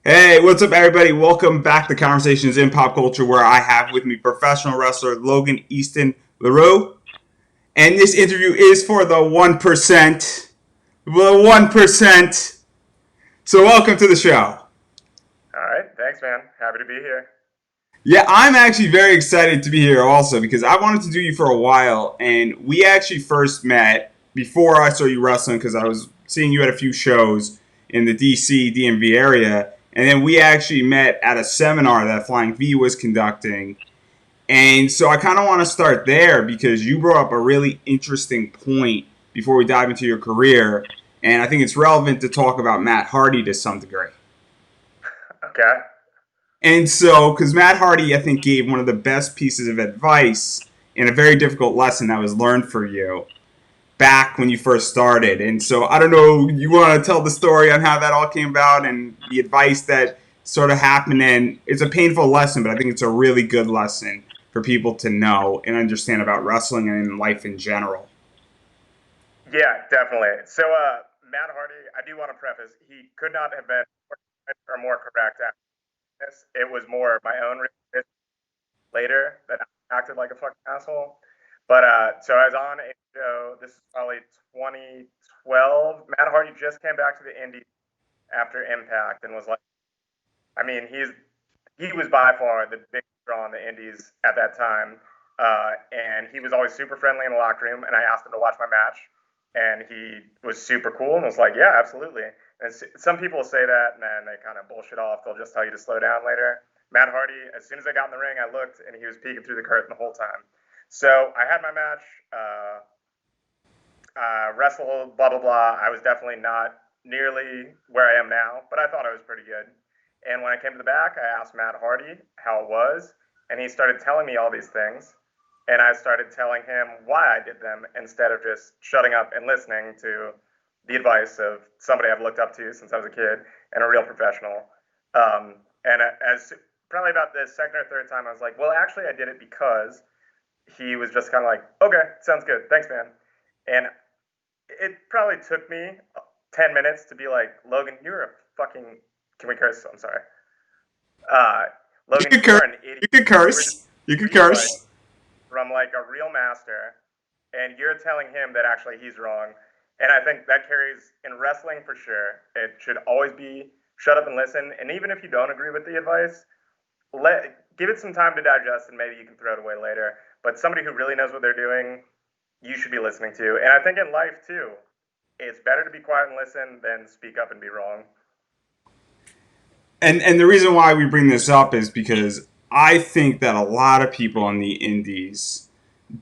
Hey, what's up, everybody? Welcome back to Conversations in Pop Culture, where I have with me professional wrestler Logan Easton Laroux. And this interview is for the 1%. The 1%. So, welcome to the show. All right, thanks, man. Happy to be here. Yeah, I'm actually very excited to be here also because I wanted to do you for a while. And we actually first met before I saw you wrestling because I was seeing you at a few shows in the DC, DMV area. And then we actually met at a seminar that Flying V was conducting. And so I kind of want to start there because you brought up a really interesting point before we dive into your career. And I think it's relevant to talk about Matt Hardy to some degree. Okay. And so, because Matt Hardy, I think, gave one of the best pieces of advice in a very difficult lesson that was learned for you back when you first started. And so, I don't know, you want to tell the story on how that all came about and the advice that sort of happened. And it's a painful lesson, but I think it's a really good lesson for people to know and understand about wrestling and in life in general. Yeah, definitely. So, Matt Hardy, I do want to preface, he could not have been more correct after this. It was more my own realization later that I acted like a fucking asshole. But so I was on a show. This is probably 2012. Matt Hardy just came back to the Indies after Impact and was like, I mean, he was by far the biggest draw in the Indies at that time. And he was always super friendly in the locker room. And I asked him to watch my match, and he was super cool and was like, "Yeah, absolutely." And some people say that, and then they kind of bullshit off. They'll just tell you to slow down later. Matt Hardy, as soon as I got in the ring, I looked, and he was peeking through the curtain the whole time. So I had my match, wrestled, blah, blah, blah. I was definitely not nearly where I am now, but I thought I was pretty good. And when I came to the back, I asked Matt Hardy how it was, and he started telling me all these things. And I started telling him why I did them instead of just shutting up and listening to the advice of somebody I've looked up to since I was a kid and a real professional. And as probably about the second or third time, I was like, well, actually, I did it because he was just kind of like, okay, sounds good. Thanks, man. And it probably took me 10 minutes to be like, Logan, you're a fucking, can we curse? I'm sorry. Logan, you are an idiot. You could curse. You could curse. From like a real master, and you're telling him that actually he's wrong. And I think that carries in wrestling for sure. It should always be shut up and listen. And even if you don't agree with the advice, give it some time to digest, and maybe you can throw it away later. But somebody who really knows what they're doing, you should be listening to. And I think in life too, it's better to be quiet and listen than speak up and be wrong. And the reason why we bring this up is because I think that a lot of people in the indies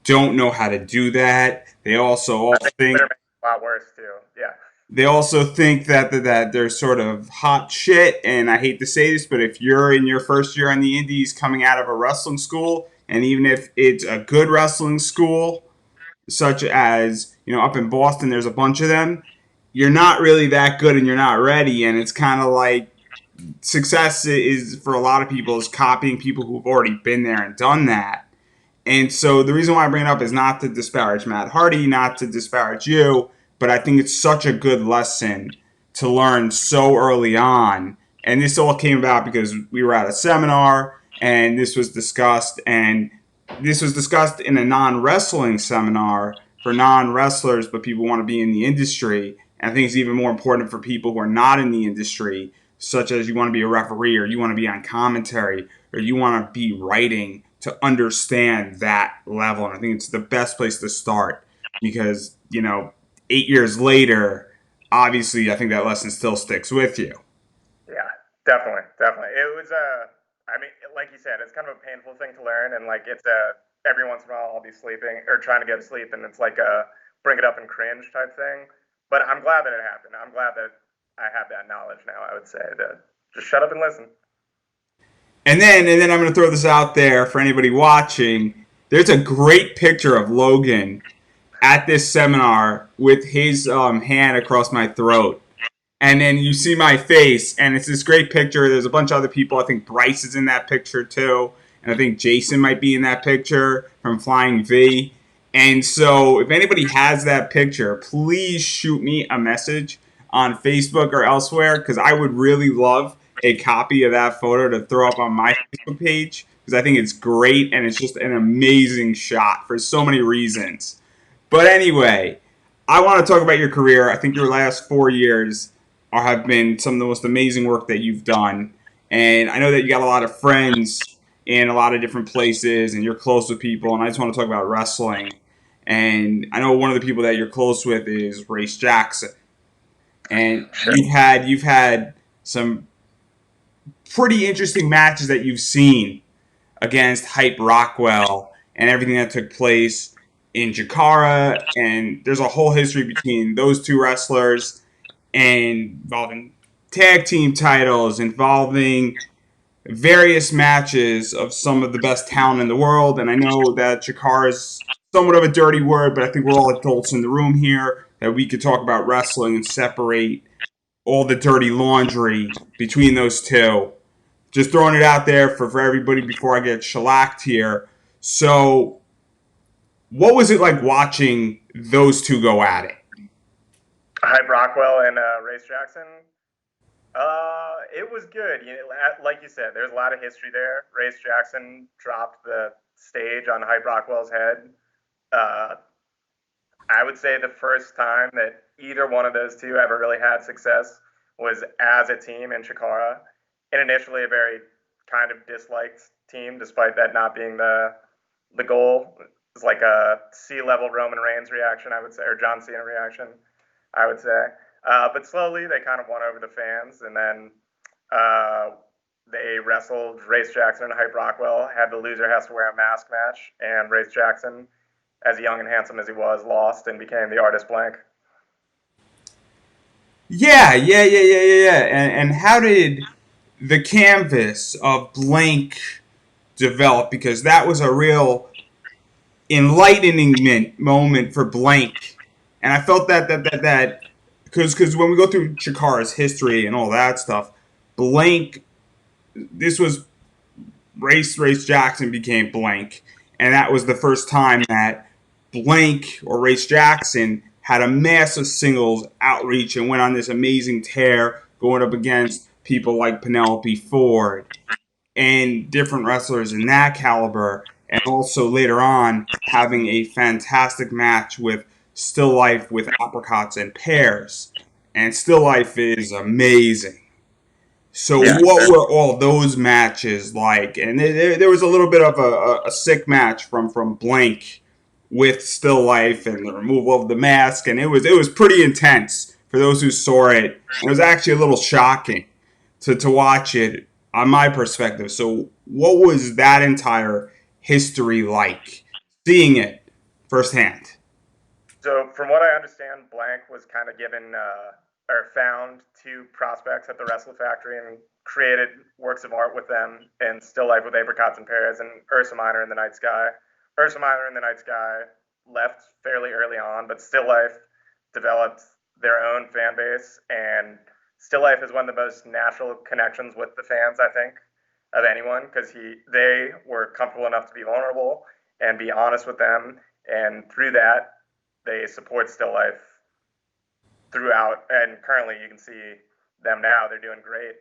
don't know how to do that. They also all I think think Twitter makes it a lot worse too. Yeah. they also think that they're sort of hot shit. And I hate to say this, but if you're in your first year on the indies coming out of a wrestling school, and even if it's a good wrestling school, such as up in Boston, there's a bunch of them. You're not really that good, and you're not ready, and it's kind of like success is for a lot of people is copying people who've already been there and done that. And so the reason why I bring it up is not to disparage Matt Hardy, not to disparage you, but I think it's such a good lesson to learn so early on. And this all came about because we were at a seminar and this was discussed, and this was discussed in a non-wrestling seminar for non-wrestlers, but people want to be in the industry. And I think it's even more important for people who are not in the industry, such as you want to be a referee or you want to be on commentary or you want to be writing, to understand that level. And I think it's the best place to start because, 8 years later, obviously, I think that lesson still sticks with you. Yeah, definitely, definitely. It was I mean, like you said, it's kind of a painful thing to learn, and like it's every once in a while I'll be sleeping or trying to get to sleep, and it's like a bring it up and cringe type thing. But I'm glad that it happened. I'm glad that I have that knowledge now. I would say to just shut up and listen. And then I'm going to throw this out there for anybody watching. There's a great picture of Logan at this seminar with his hand across my throat. And then you see my face, and it's this great picture. There's a bunch of other people. I think Bryce is in that picture too. And I think Jason might be in that picture from Flying V. And so if anybody has that picture, please shoot me a message on Facebook or elsewhere because I would really love a copy of that photo to throw up on my Facebook page because I think it's great and it's just an amazing shot for so many reasons. But anyway, I want to talk about your career. I think your last 4 years have been some of the most amazing work that you've done. And I know that you got a lot of friends in a lot of different places and you're close with people. And I just want to talk about wrestling. And I know one of the people that you're close with is Race Jackson. And Sure. you've had some pretty interesting matches that you've seen against Hype Rockwell and everything that took place in Jakara. And there's a whole history between those two wrestlers and involving tag team titles, involving various matches of some of the best talent in the world. And I know that Jakara is somewhat of a dirty word, but I think we're all adults in the room here that we could talk about wrestling and separate all the dirty laundry between those two. Just throwing it out there for everybody before I get shellacked here. So, what was it like watching those two go at it? Hype Rockwell and Race Jackson. It was good. Like you said, there's a lot of history there. Race Jackson dropped the stage on Hype Rockwell's head. I would say the first time that either one of those two ever really had success was as a team in Chikara, and initially a very kind of disliked team, despite that not being the goal. It's like a C-level Roman Reigns reaction, I would say, or John Cena reaction, I would say. But slowly they kind of won over the fans, and then they wrestled Race Jackson and Hype Rockwell, had the loser has to wear a mask match, and Race Jackson, as young and handsome as he was, lost and became the Artist Blank. Yeah. And how did the canvas of Blank develop? Because that was a real enlightening moment for Blank. And I felt that because when we go through Chikara's history and all that stuff, Blank, this was Race Jackson became Blank, and that was the first time that Blank or Race Jackson had a massive singles outreach and went on this amazing tear, going up against people like Penelope Ford and different wrestlers in that caliber, and also later on having a fantastic match with Still Life with apricots and pears. And Still Life is amazing. So Yeah. what were all those matches like? And there was a little bit of a sick match from Blank with Still Life and the removal of the mask, and it was pretty intense for those who saw it. It was actually a little shocking to watch it on my perspective. So what was that entire history like, seeing it firsthand? So, from what I understand, Blank was kind of given or found two prospects at the Wrestle Factory and created works of art with them, and Still Life with Apricots and Pears and Ursa Minor in the Night Sky. Ursa Minor and the Night Sky left fairly early on, but Still Life developed their own fan base, and Still Life is one of the most natural connections with the fans, I think, of anyone, because they were comfortable enough to be vulnerable and be honest with them, and through that, they support Still Life throughout, and currently you can see them now. They're doing great.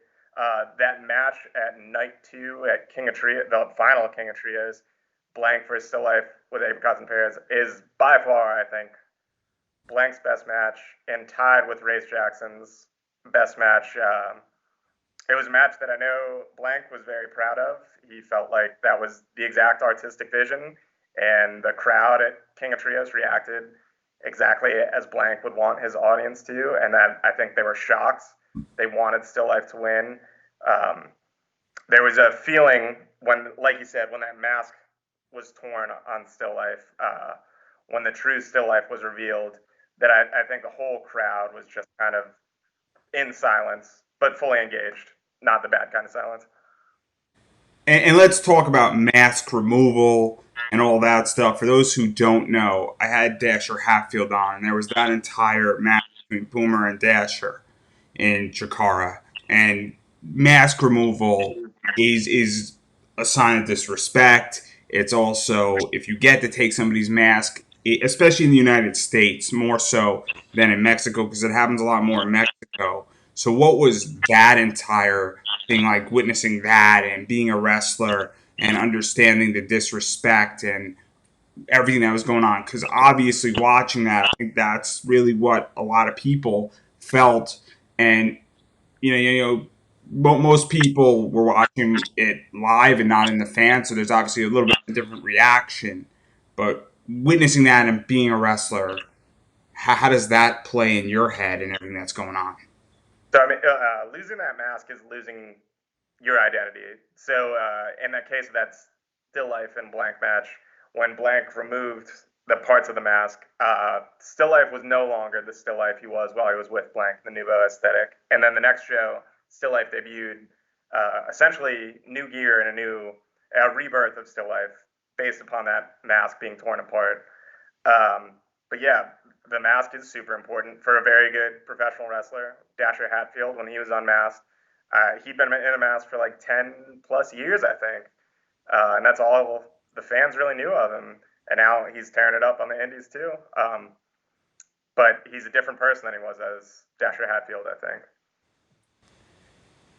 That match at night 2 at King of Trios, the final King of Trios, Blank versus Still Life with Apricots and Pears, is by far, I think, Blank's best match, and tied with Race Jackson's best match. It was a match that I know Blank was very proud of. He felt like that was the exact artistic vision, and the crowd at King of Trios reacted exactly as Blank would want his audience to, and that I think they were shocked. They wanted Still Life to win. There was a feeling when, like you said, when that mask was torn on Still Life, when the true Still Life was revealed, that I think the whole crowd was just kind of in silence, but fully engaged. Not the bad kind of silence. And let's talk about mask removal and all that stuff. For those who don't know, I had Dasher Hatfield on, and there was that entire match between Boomer and Dasher in Chikara. And mask removal is a sign of disrespect. It's also, if you get to take somebody's mask, especially in the United States, more so than in Mexico, because it happens a lot more in Mexico. So what was that entire thing, like witnessing that and being a wrestler and understanding the disrespect and everything that was going on. Because obviously, watching that, I think that's really what a lot of people felt. And most people were watching it live and not in the fan, so there's obviously a little bit of a different reaction. But witnessing that and being a wrestler, how does that play in your head and everything that's going on? So I mean, losing that mask is losing your identity. So in that case, that's Still Life and Blank match. When Blank removed the parts of the mask, Still Life was no longer the Still Life he was while he was with Blank, the Nouveau aesthetic. And then the next show, Still Life debuted essentially new gear and a new rebirth of Still Life based upon that mask being torn apart. But yeah, the mask is super important for a very good professional wrestler. Dasher Hatfield, when he was unmasked, he'd been in a mask for like 10 plus years, I think. And that's all the fans really knew of him. And now he's tearing it up on the Indies too. But he's a different person than he was as Dasher Hatfield, I think.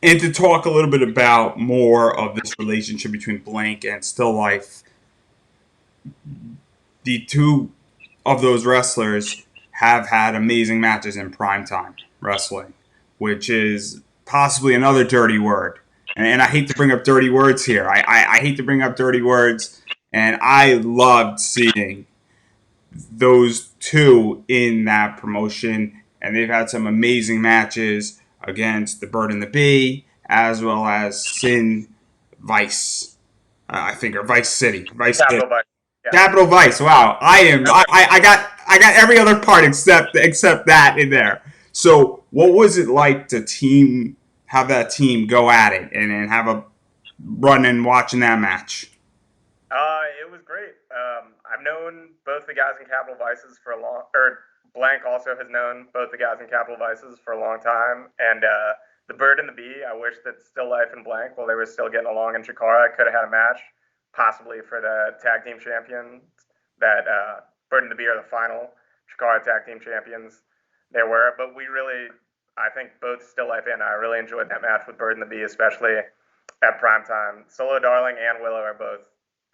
And to talk a little bit about more of this relationship between Blank and Still Life, the two of those wrestlers have had amazing matches in primetime wrestling, which is possibly another dirty word. And I hate to bring up dirty words here. I hate to bring up dirty words. And I loved seeing those two in that promotion. And they've had some amazing matches against the Bird and the Bee, as well as Sin Vice, I think, or Vice City. Vice City. Capital Vice. Yeah. Capital Vice. Wow, I got every other part except that in there. So, what was it like to have that team go at it and have a run and watching that match? It was great. I've known both the guys in Capital Vices for a long, or Blank also has known both the guys in Capital Vices for a long time. And the Bird and the Bee, I wish that Still Life and Blank, while they were still getting along in Chikara, could have had a match, possibly for the tag team champions. That Bird and the Bee are the final Chikara tag team champions there were. But I think both Still Life and I really enjoyed that match with Bird and the Bee, especially at prime time. Solo Darling and Willow are both,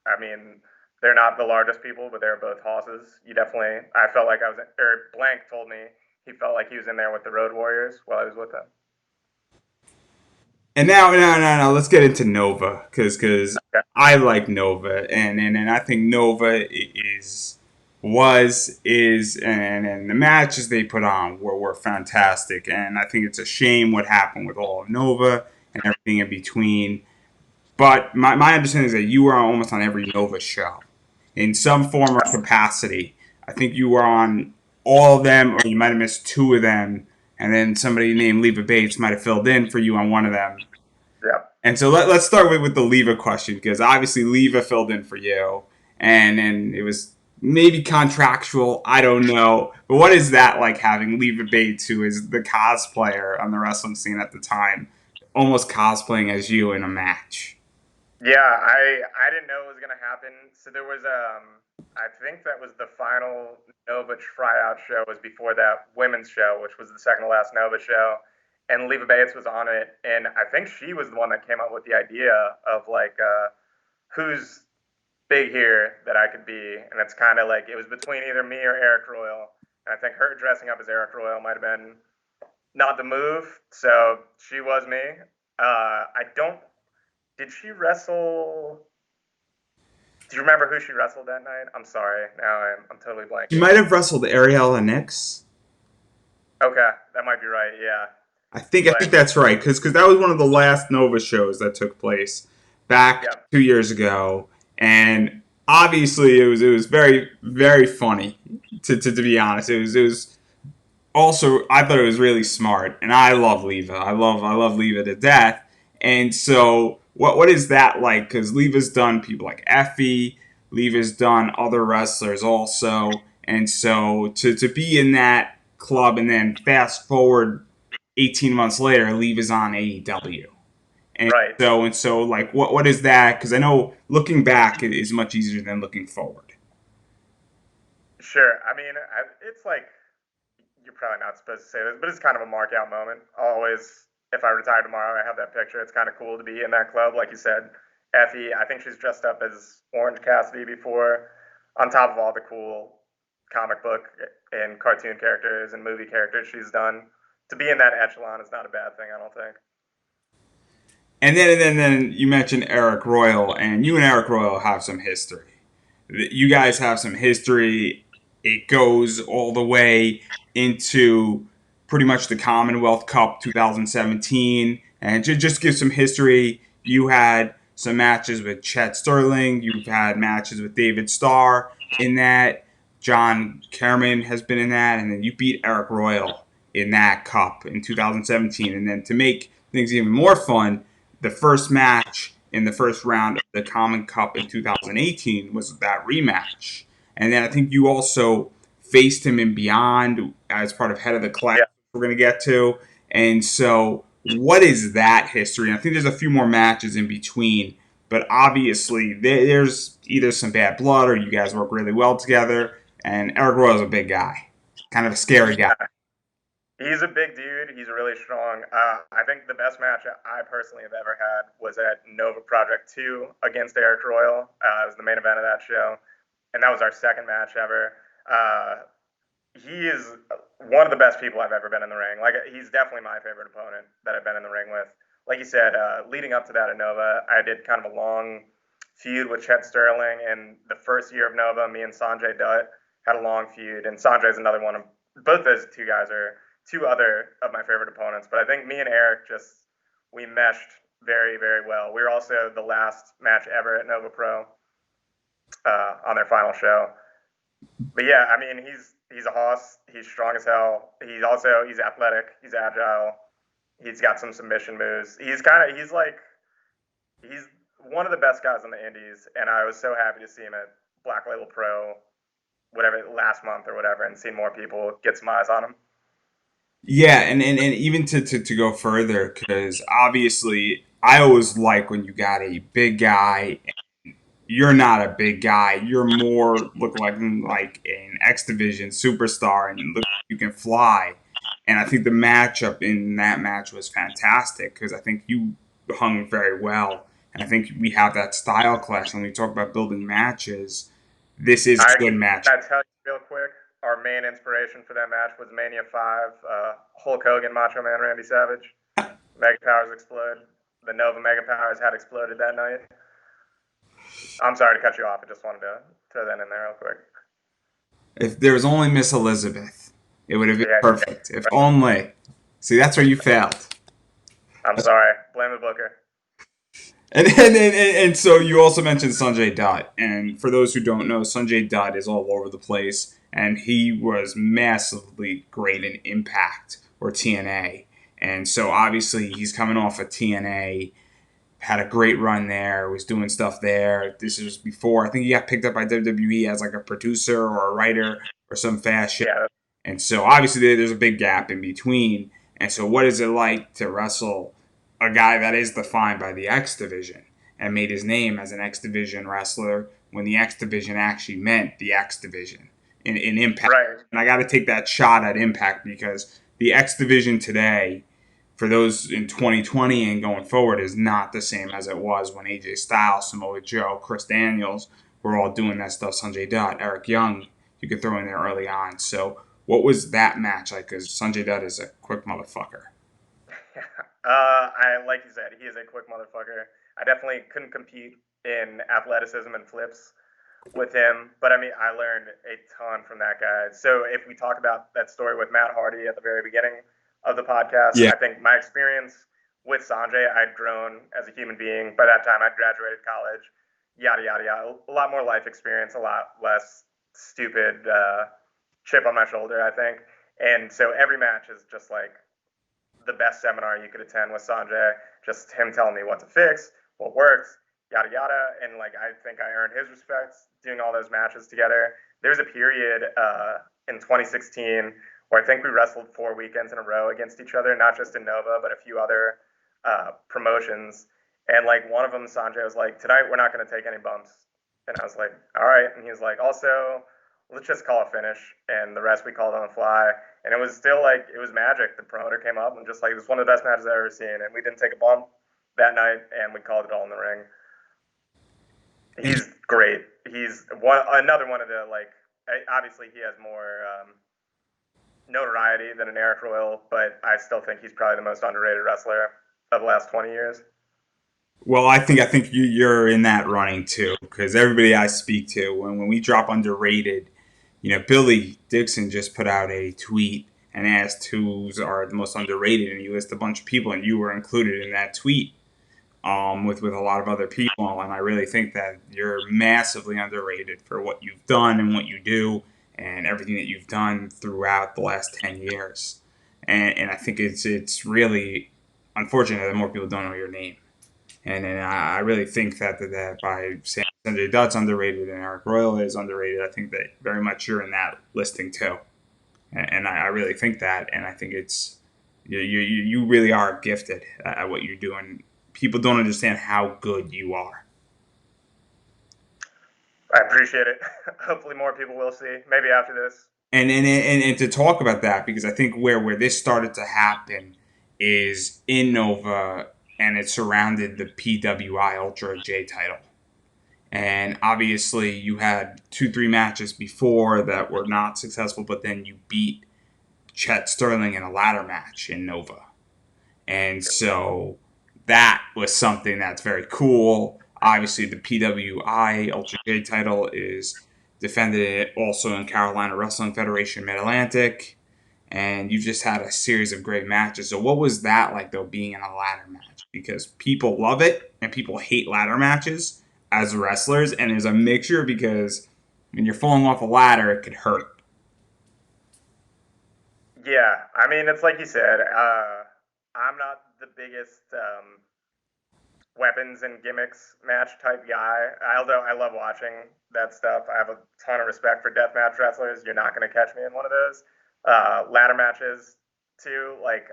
I mean, they're not the largest people, but they're both hosses. I felt like Blank told me he felt like he was in there with the Road Warriors while I was with them. And now, let's get into Nova because Okay. I like Nova and I think Nova is and the matches they put on were fantastic, and I think it's a shame what happened with all of Nova and everything in between. But my understanding is that you were almost on every Nova show in some form or capacity. I think you were on all of them, or you might have missed two of them, and then somebody named Leva Bates might have filled in for you on one of them. Yeah. And so let's start with the Leva question, because obviously Leva filled in for you, and it was maybe contractual. I don't know. But what is that like, having Leva Bates, who is the cosplayer on the wrestling scene at the time, almost cosplaying as you in a match? Yeah, I didn't know it was gonna happen. So there was I think that was the final Nova tryout show was before that women's show, which was the second to last Nova show, and Leva Bates was on it, and I think she was the one that came up with the idea of like who's big here that I could be, and it's kind of like it was between either me or Eric Royal, and I think her dressing up as Eric Royal might have been not the move, so she was me. I don't. Did she wrestle? Do you remember who she wrestled that night? I'm sorry. Now I'm totally You blanking. might have wrestled Ariella Nix. Okay, that might be right. Yeah, I think but that's right, because that was one of the last Nova shows that took place back yeah, 2 years ago, and obviously it was very very funny to be honest. It was also, I thought it was really smart, and I love Leva. I love Leva to death. And so what is that like? Because Leva's done people like Effie, Leva's done other wrestlers also, and so to be in that club and then fast forward 18 months later, Leva's on AEW. And right. so like what is that? Because I know looking back is much easier than looking forward. Sure. I mean, it's like you're probably not supposed to say this, but it's kind of a mark out moment. Always, if I retire tomorrow, I have that picture. It's kind of cool to be in that club. Like you said, Effie, I think she's dressed up as Orange Cassidy before, on top of all the cool comic book and cartoon characters and movie characters she's done. To be in that echelon is not a bad thing, I don't think. And then you mentioned Eric Royal, and you and Eric Royal have some history. You guys have some history. It goes all the way into pretty much the Commonwealth Cup 2017. And to just give some history, you had some matches with Chet Sterling. You've had matches with David Starr in that. John Kerman has been in that. And then you beat Eric Royal in that cup in 2017. And then to make things even more fun, the first match in the first round of the Common Cup in 2018 was that rematch. And then I think you also faced him in Beyond as part of Head of the Class, Yeah. we're going to get to. And so, what is that history? And I think there's a few more matches in between, but obviously there's either some bad blood or you guys work really well together. And Eric Royal's a big guy, kind of a scary guy. Yeah. He's a big dude. He's really strong. I think the best match I personally have ever had was at Nova Project 2 against Eric Royal. It was the main event of that show, and that was our second match ever. He is one of the best people I've ever been in the ring. Like, he's definitely my favorite opponent that I've been in the ring with. Like you said, leading up to that at Nova, I did kind of a long feud with Chet Sterling, and the first year of Nova, me and Sanjay Dot had a long feud, and Sanjay's another one of both those two guys are two other of my favorite opponents. But I think me and Eric we meshed very, very well. We were also the last match ever at Nova Pro on their final show. But yeah, I mean, he's a hoss. He's strong as hell. He's athletic. He's agile. He's got some submission moves. He's one of the best guys in the Indies, and I was so happy to see him at Black Label Pro, whatever, last month or whatever, and see more people get some eyes on him. Yeah, and even to go further, because obviously I always like when you got a big guy. You're not a big guy. You're more look like an X Division superstar, and you look like you can fly. And I think the matchup in that match was fantastic because I think you hung very well, and I think we have that style clash. When we talk about building matches, this is a good match. Can I tell you real quick? Our main inspiration for that match was Mania 5, Hulk Hogan, Macho Man Randy Savage. Mega Powers explode. The Nova Mega Powers had exploded that night. I'm sorry to cut you off. I just wanted to throw that in there real quick. If there was only Miss Elizabeth, it would have been Yeah, perfect. If only. See, that's where you failed. I'm sorry. Blame the booker. And so you also mentioned Sanjay Dot, and for those who don't know, Sanjay Dot is all over the place, and he was massively great in Impact or TNA, and so obviously he's coming off of TNA, had a great run there, was doing stuff there. This was before I think he got picked up by WWE as like a producer or a writer or some fast shit, Yeah. and so obviously there's a big gap in between, and so what is it like to wrestle a guy that is defined by the X Division and made his name as an X Division wrestler when the X Division actually meant the X Division in Impact. Right. And I got to take that shot at Impact because the X Division today, for those in 2020 and going forward, is not the same as it was when AJ Styles, Samoa Joe, Chris Daniels were all doing that stuff. Sanjay Dutt, Eric Young, you could throw in there early on. So what was that match like? Because Sanjay Dutt is a quick motherfucker. I like you said, he is a quick motherfucker. I definitely couldn't compete in athleticism and flips with him, but I mean, I learned a ton from that guy. So if we talk about that story with Matt Hardy at the very beginning of the podcast, Yeah. I think my experience with Sanjay, I'd grown as a human being. By that time, I'd graduated college, yada yada yada. A lot more life experience, a lot less stupid chip on my shoulder, I think. And so every match is just like the best seminar you could attend with Sanjay. Just him telling me what to fix, what works, yada yada. And like, I think I earned his respect doing all those matches together. There's a period in 2016 where I think we wrestled 4 weekends in a row against each other, not just in Nova, but a few other promotions. And like one of them, Sanjay was like, "Tonight we're not going to take any bumps." And I was like, "All right." And he was like, "Also, let's just call a finish, and the rest we called on the fly. And it was still like it was magic. The promoter came up and just like it was one of the best matches I've ever seen, and we didn't take a bump that night, and we called it all in the ring. He's great. He's another one of the like. Obviously, he has more notoriety than an Eric Royal, but I still think he's probably the most underrated wrestler of the last 20 years. Well, I think you're in that running too, because everybody I speak to, when we drop underrated, Billy Dixon just put out a tweet and asked who's are the most underrated, and you list a bunch of people, and you were included in that tweet, with a lot of other people, and I really think that you're massively underrated for what you've done and what you do, and everything that you've done throughout the last 10 years, and I think it's really unfortunate that more people don't know your name. And I really think that by saying Sanjay Dot's underrated and Eric Royal is underrated, I think that very much you're in that listing too. And I really think that. And I think it's you really are gifted at what you're doing. People don't understand how good you are. I appreciate it. Hopefully, more people will see. Maybe after this. And to talk about that, because I think where this started to happen is in Nova, and it surrounded the PWI Ultra J title. And obviously, you had 2, 3 matches before that were not successful, but then you beat Chet Sterling in a ladder match in Nova. And so that was something that's very cool. Obviously, the PWI Ultra J title is defended also in Carolina Wrestling Federation Mid Atlantic. And you've just had a series of great matches. So, what was that like, though, being in a ladder match? Because people love it and people hate ladder matches as wrestlers. And there's a mixture because when you're falling off a ladder, it could hurt. Yeah, I mean, it's like you said. I'm not the biggest weapons and gimmicks match type guy. Although I love watching that stuff. I have a ton of respect for deathmatch wrestlers. You're not going to catch me in one of those. Ladder matches too. Like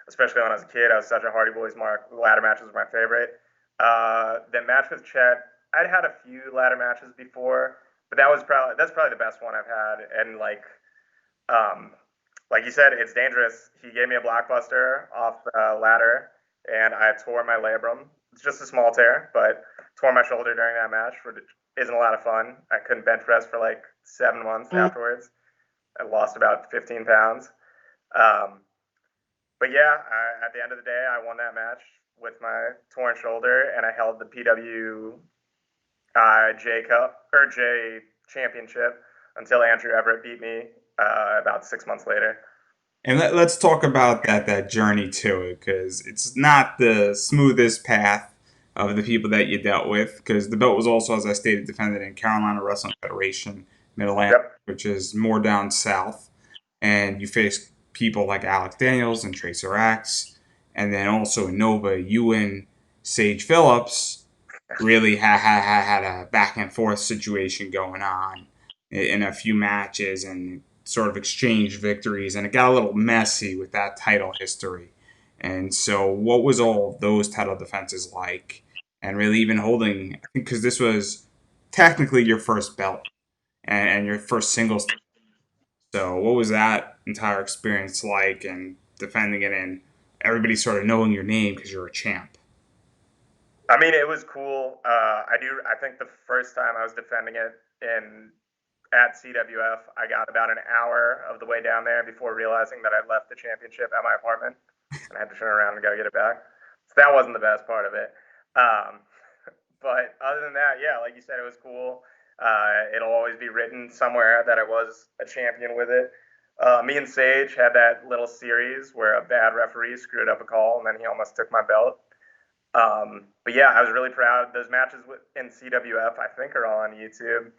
especially when I was a kid, I was such a Hardy Boys mark. Ladder matches were my favorite. The match with Chet, I'd had a few ladder matches before, but that's probably the best one I've had. And um, like you said, it's dangerous. He gave me a blockbuster off the ladder, and I tore my labrum. It's just a small tear, but tore my shoulder during that match, which isn't a lot of fun. I couldn't bench press for like 7 months afterwards. I lost about 15 pounds. Um, but yeah, at the end of the day, I won that match with my torn shoulder, and I held the J Cup or J Championship until Andrew Everett beat me about 6 months later. And let's talk about that journey to it, because it's not the smoothest path of the people that you dealt with, because the belt was also, as I stated, defended in Carolina Wrestling Federation Mid Atlantic, Yep. which is more down south, and you face people like Alex Daniels and Tracer X, and then also in Nova, you and Sage Phillips really had a back and forth situation going on in a few matches and sort of exchanged victories, and it got a little messy with that title history. And so, what was all of those title defenses like? And really, even holding, I think, because this was technically your first belt and your first singles. So, what was that entire experience like, and defending it, and everybody sort of knowing your name because you're a champ? I mean, it was cool. I think the first time I was defending it in at CWF, I got about an hour of the way down there before realizing that I left the championship at my apartment and I had to turn around and go get it back. So that wasn't the best part of it. Um, but other than that, yeah, like you said, it was cool. It'll always be written somewhere that I was a champion with it. Me and Sage had that little series where a bad referee screwed up a call and then he almost took my belt. But yeah, I was really proud. Those matches in CWF, I think, are all on YouTube.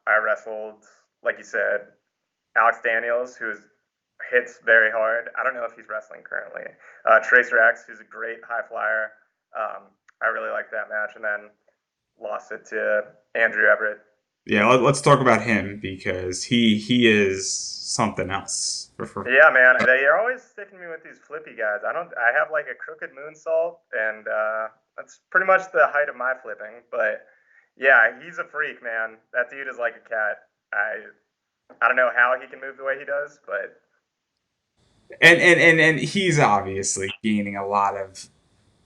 I wrestled, like you said, Alex Daniels, who hits very hard. I don't know if he's wrestling currently. Tracer X, who's a great high flyer. I really liked that match, and then lost it to Andrew Everett. Yeah, let's talk about him because he is something else. Yeah, man, they are always sticking me with these flippy guys. I have like a crooked moonsault, and that's pretty much the height of my flipping. But yeah, he's a freak, man. That dude is like a cat. I don't know how he can move the way he does, but And he's obviously gaining a lot of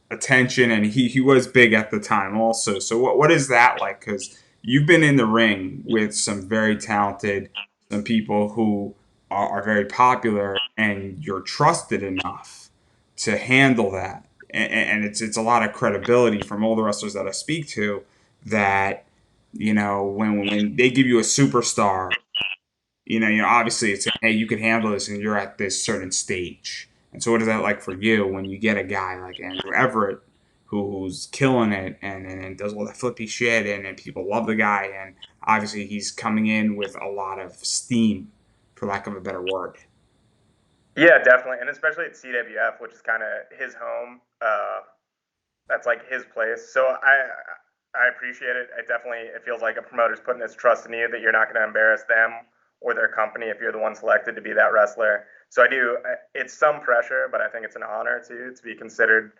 attention, and he was big at the time also. So what is that like? Because you've been in the ring with some very talented, some people who are very popular, and you're trusted enough to handle that. And it's a lot of credibility from all the wrestlers that I speak to that when they give you a superstar, obviously it's hey, you can handle this, and you're at this certain stage. And so, what is that like for you when you get a guy like Andrew Everett who's killing it and does all that flippy shit, and people love the guy, and obviously he's coming in with a lot of steam, for lack of a better word. yeah, definitely, and especially at CWF, which is kind of his home. That's like his place. So I appreciate it. It feels like a promoter's putting his trust in you that you're not going to embarrass them or their company if you're the one selected to be that wrestler. So I do. It's some pressure, but I think it's an honor to be considered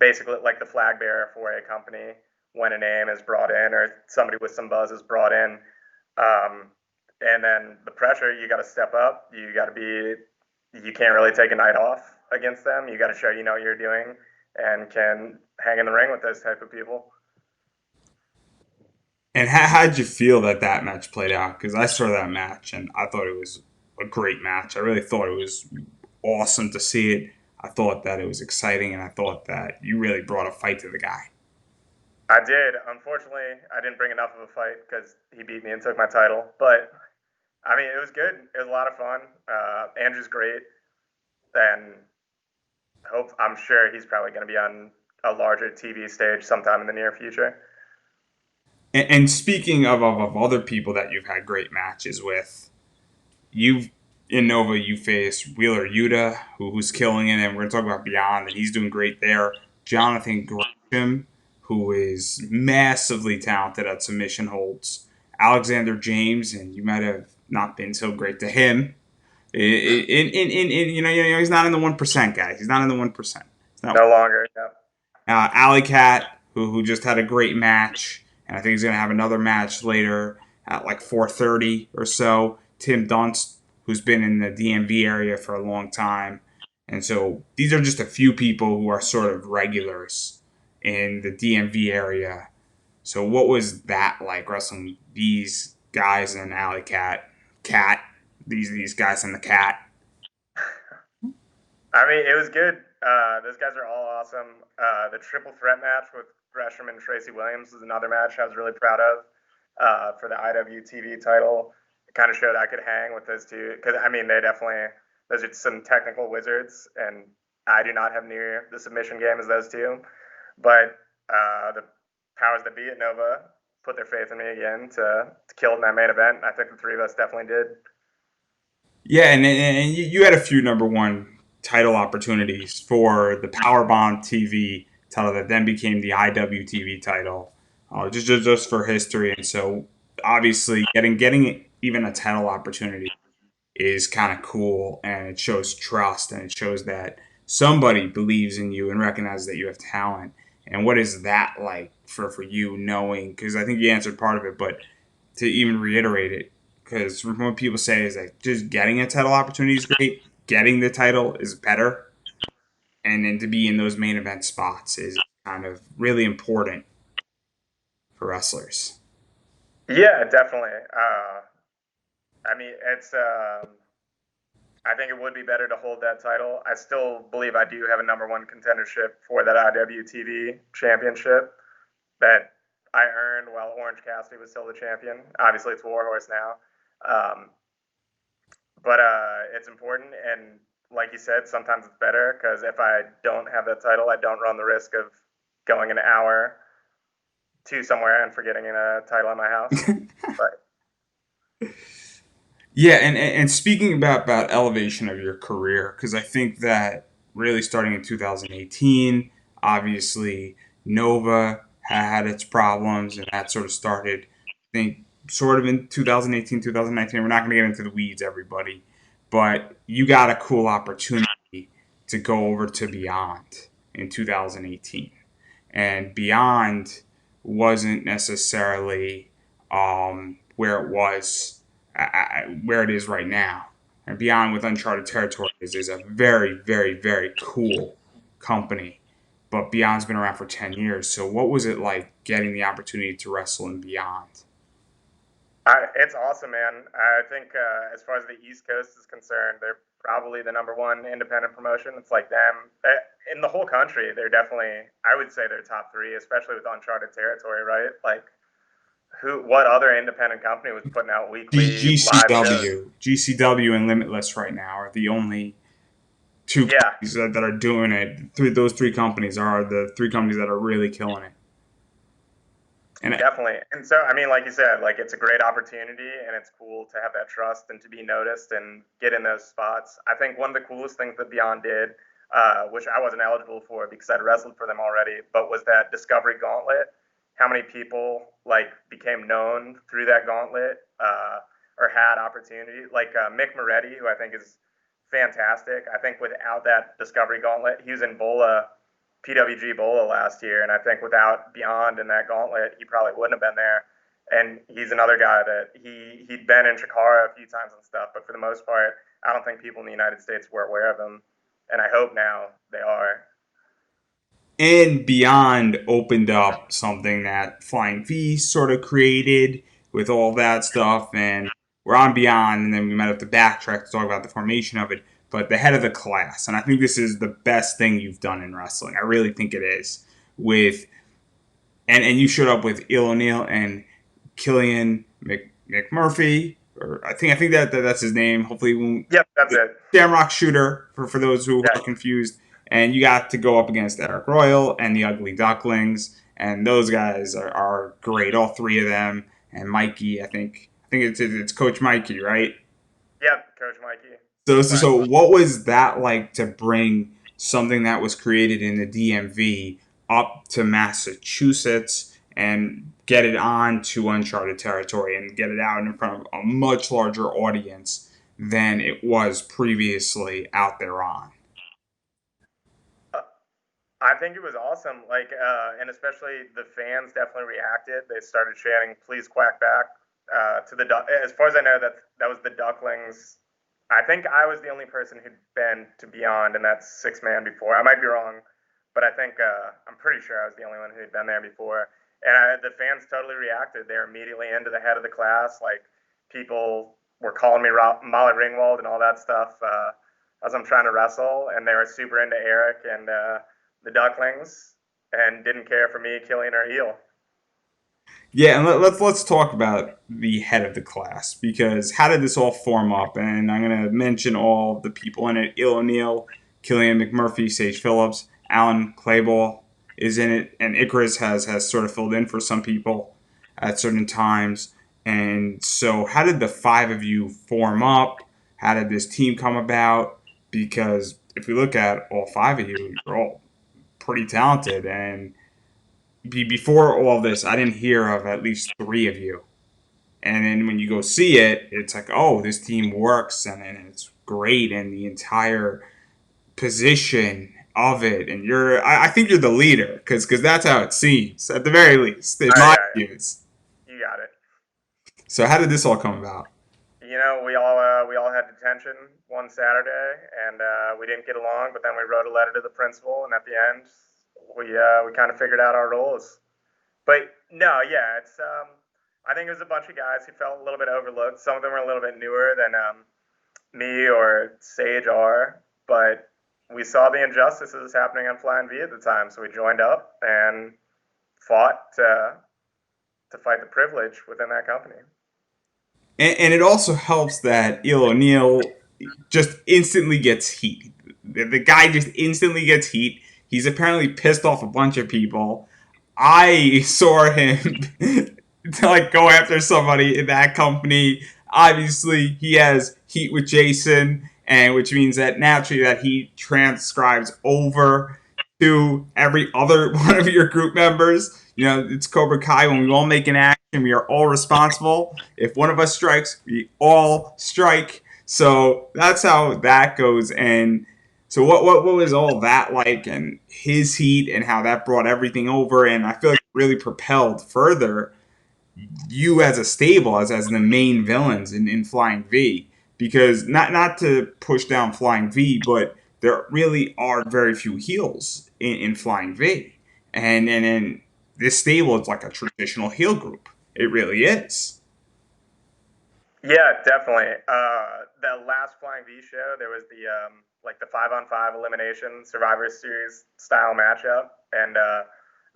basically like the flag bearer for a company when a name is brought in or somebody with some buzz is brought in. Um, and then the pressure, you got to step up. You got to be. You can't really take a night off against them. You got to show you know what you're doing and can hang in the ring with those type of people. And how'd you feel that that match played out? Because I saw that match and I thought it was a great match. I really thought it was awesome to see it. I thought that it was exciting, and I thought that you really brought a fight to the guy. I did. Unfortunately, I didn't bring enough of a fight because he beat me and took my title. But I mean, it was good. It was a lot of fun. Andrew's great, and I'm sure he's probably going to be on a larger TV stage sometime in the near future. And speaking of other people that you've had great matches with, you've in Nova you face Wheeler Yuta, who's killing it, and we're gonna talk about Beyond, and he's doing great there. Jonathan Gresham, who is massively talented at submission holds. Alexander James, and you might have not been so great to him. He's not in the 1%, guys. He's not in the 1%. No longer. Yeah. Alley Cat, who just had a great match, and I think he's going to have another match later at like 4:30 or so. Tim Dunst, who's been in the DMV area for a long time. And so these are just a few people who are sort of regulars in the DMV area. So what was that like wrestling these guys in Alley Cat, these guys in the Cat? I mean, it was good. Those guys are all awesome. The triple threat match with Gresham and Tracy Williams was another match I was really proud of for the IWTV title. It kind of showed I could hang with those two because I mean those are some technical wizards, and I do not have near the submission game as those two. But the powers that be at Nova put their faith in me again to kill in that main event. I think the three of us definitely did. Yeah, and you had a few number one title opportunities for the Powerbomb TV title that then became the IWTV title, just for history. And so obviously getting even a title opportunity is kind of cool, and it shows trust, and it shows that somebody believes in you and recognizes that you have talent. And what is that like for you knowing? Because I think you answered part of it, but to even reiterate it, because from what people say is that just getting a title opportunity is great, getting the title is better, and then to be in those main event spots is kind of really important for wrestlers. Yeah, definitely. I mean, it's. I think it would be better to hold that title. I still believe I do have a number one contendership for that IWTV championship that I earned while Orange Cassidy was still the champion. Obviously, it's Warhorse now, um, but it's important. And like you said, sometimes it's better because if I don't have that title, I don't run the risk of going an hour to somewhere and forgetting a title in my house. But Yeah, and speaking about elevation of your career, because I think that really starting in 2018, obviously Nova had its problems, and that sort of started, I think, sort of in 2018, 2019. We're not going to get into the weeds, everybody, but you got a cool opportunity to go over to Beyond in 2018, and Beyond wasn't necessarily where it was where it is right now. And Beyond with Uncharted Territories is a very, very, very cool company. But Beyond's been around for 10 years. So what was it like getting the opportunity to wrestle in Beyond? It's awesome, man. I think as far as the East Coast is concerned, they're probably the number one independent promotion. It's like them. In the whole country, they're definitely, I would say they're top three, especially with Uncharted Territory, right? Like, what other independent company was putting out weekly live shows? GCW and Limitless right now are the only two Yeah, companies that are doing it. Those three companies are the three companies that are really killing it. And definitely. And so, I mean, like you said, like it's a great opportunity and it's cool to have that trust and to be noticed and get in those spots. I think one of the coolest things that Beyond did, which I wasn't eligible for because I'd wrestled for them already, but was that Discovery Gauntlet. How many people like became known through that gauntlet or had opportunity? Like Mick Moretti, who I think is fantastic. I think without that Discovery Gauntlet, he was in Bola PWG Bola last year, and I think without Beyond in that gauntlet, he probably wouldn't have been there. And he's another guy that he'd been in Chikara a few times and stuff, but for the most part, I don't think people in the United States were aware of him, and I hope now they are. and Beyond opened up something that Flying V sort of created with all that stuff. And we're on Beyond, and then we might have to backtrack to talk about the formation of it. But the head of the class, and I think this is the best thing you've done in wrestling. I really think it is. With and you showed up with Il O'Neill and Killian McMurphy, or I think that's his name. Hopefully, we won't Yep, that's it. Shamrock Shooter for those who Yeah, are confused. And you got to go up against Eric Royal and the Ugly Ducklings, and those guys are great. All three of them, and Mikey. I think it's Coach Mikey, right? yep, Coach Mikey. So what was that like to bring something that was created in the DMV up to Massachusetts and get it on to uncharted territory and get it out in front of a much larger audience than it was previously out there on? I think it was awesome. Like, and especially the fans definitely reacted. They started chanting, "Please quack back." To the as far as I know, that was the Ducklings. I think I was the only person who'd been to Beyond, and that's 6 man before. I might be wrong, but I think I'm pretty sure I was the only one who'd been there before. And the fans totally reacted. They were immediately into the head of the class. Like people were calling me Molly Ringwald and all that stuff as I'm trying to wrestle, and they were super into Eric and the Ducklings, and didn't care for me, Killian, or Eel. Yeah, and let's talk about the head of the class, because how did this all form up? And I'm gonna mention all the people in it: Il O'Neill, Killian McMurphy, Sage Phillips, Alan Clayball is in it, and Icarus has sort of filled in for some people at certain times. And so, how did the five of you form up? How did this team come about? Because if we look at all five of you, you're all pretty talented, and before all this, I didn't hear of at least three of you. And then when you go see it, it's like, oh, this team works, and it's great, and the entire position of it, and I think you're the leader, because that's how it seems, at the very least, in Oh my yeah, views. you got it. So how did this all come about? You know, we all had detention one Saturday, and we didn't get along. But then we wrote a letter to the principal, and at the end, we kind of figured out our roles. But no, yeah, it's I think it was a bunch of guys who felt a little bit overlooked. Some of them were a little bit newer than me or Sage are, but we saw the injustices happening on Flying V at the time, so we joined up and fought to fight the privilege within that company. And it also helps that Il O'Neill just instantly gets heat. The guy just instantly gets heat. He's apparently pissed off a bunch of people. I saw him to like go after somebody in that company. Obviously, he has heat with Jason, and which means that naturally that he transcribes over to every other one of your group members. You know, it's Cobra Kai. When we all make an action, we are all responsible. If one of us strikes, we all strike. So that's how that goes. And so what was all that like, and his heat, and how that brought everything over, and I feel like it really propelled further you as a stable as the main villains in Flying V, because not to push down Flying V, but there really are very few heels in Flying V, and this stable is like a traditional heel group. It really is. Yeah, definitely. The last Flying V show, there was the like the 5-on-5 elimination Survivor Series style matchup, and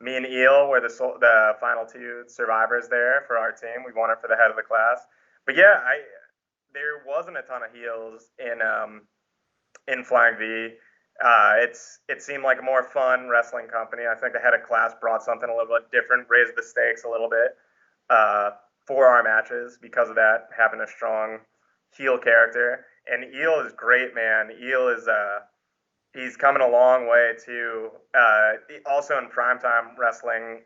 me and Eel were the final two survivors there for our team. We won it for the head of the class. But yeah, I there wasn't a ton of heels in Flying V. It seemed like a more fun wrestling company. I think the head of class brought something a little bit different, raised the stakes a little bit uh, for our matches because of that, having a strong heel character. And Eel is great, man. Eel is he's coming a long way too. Also in primetime wrestling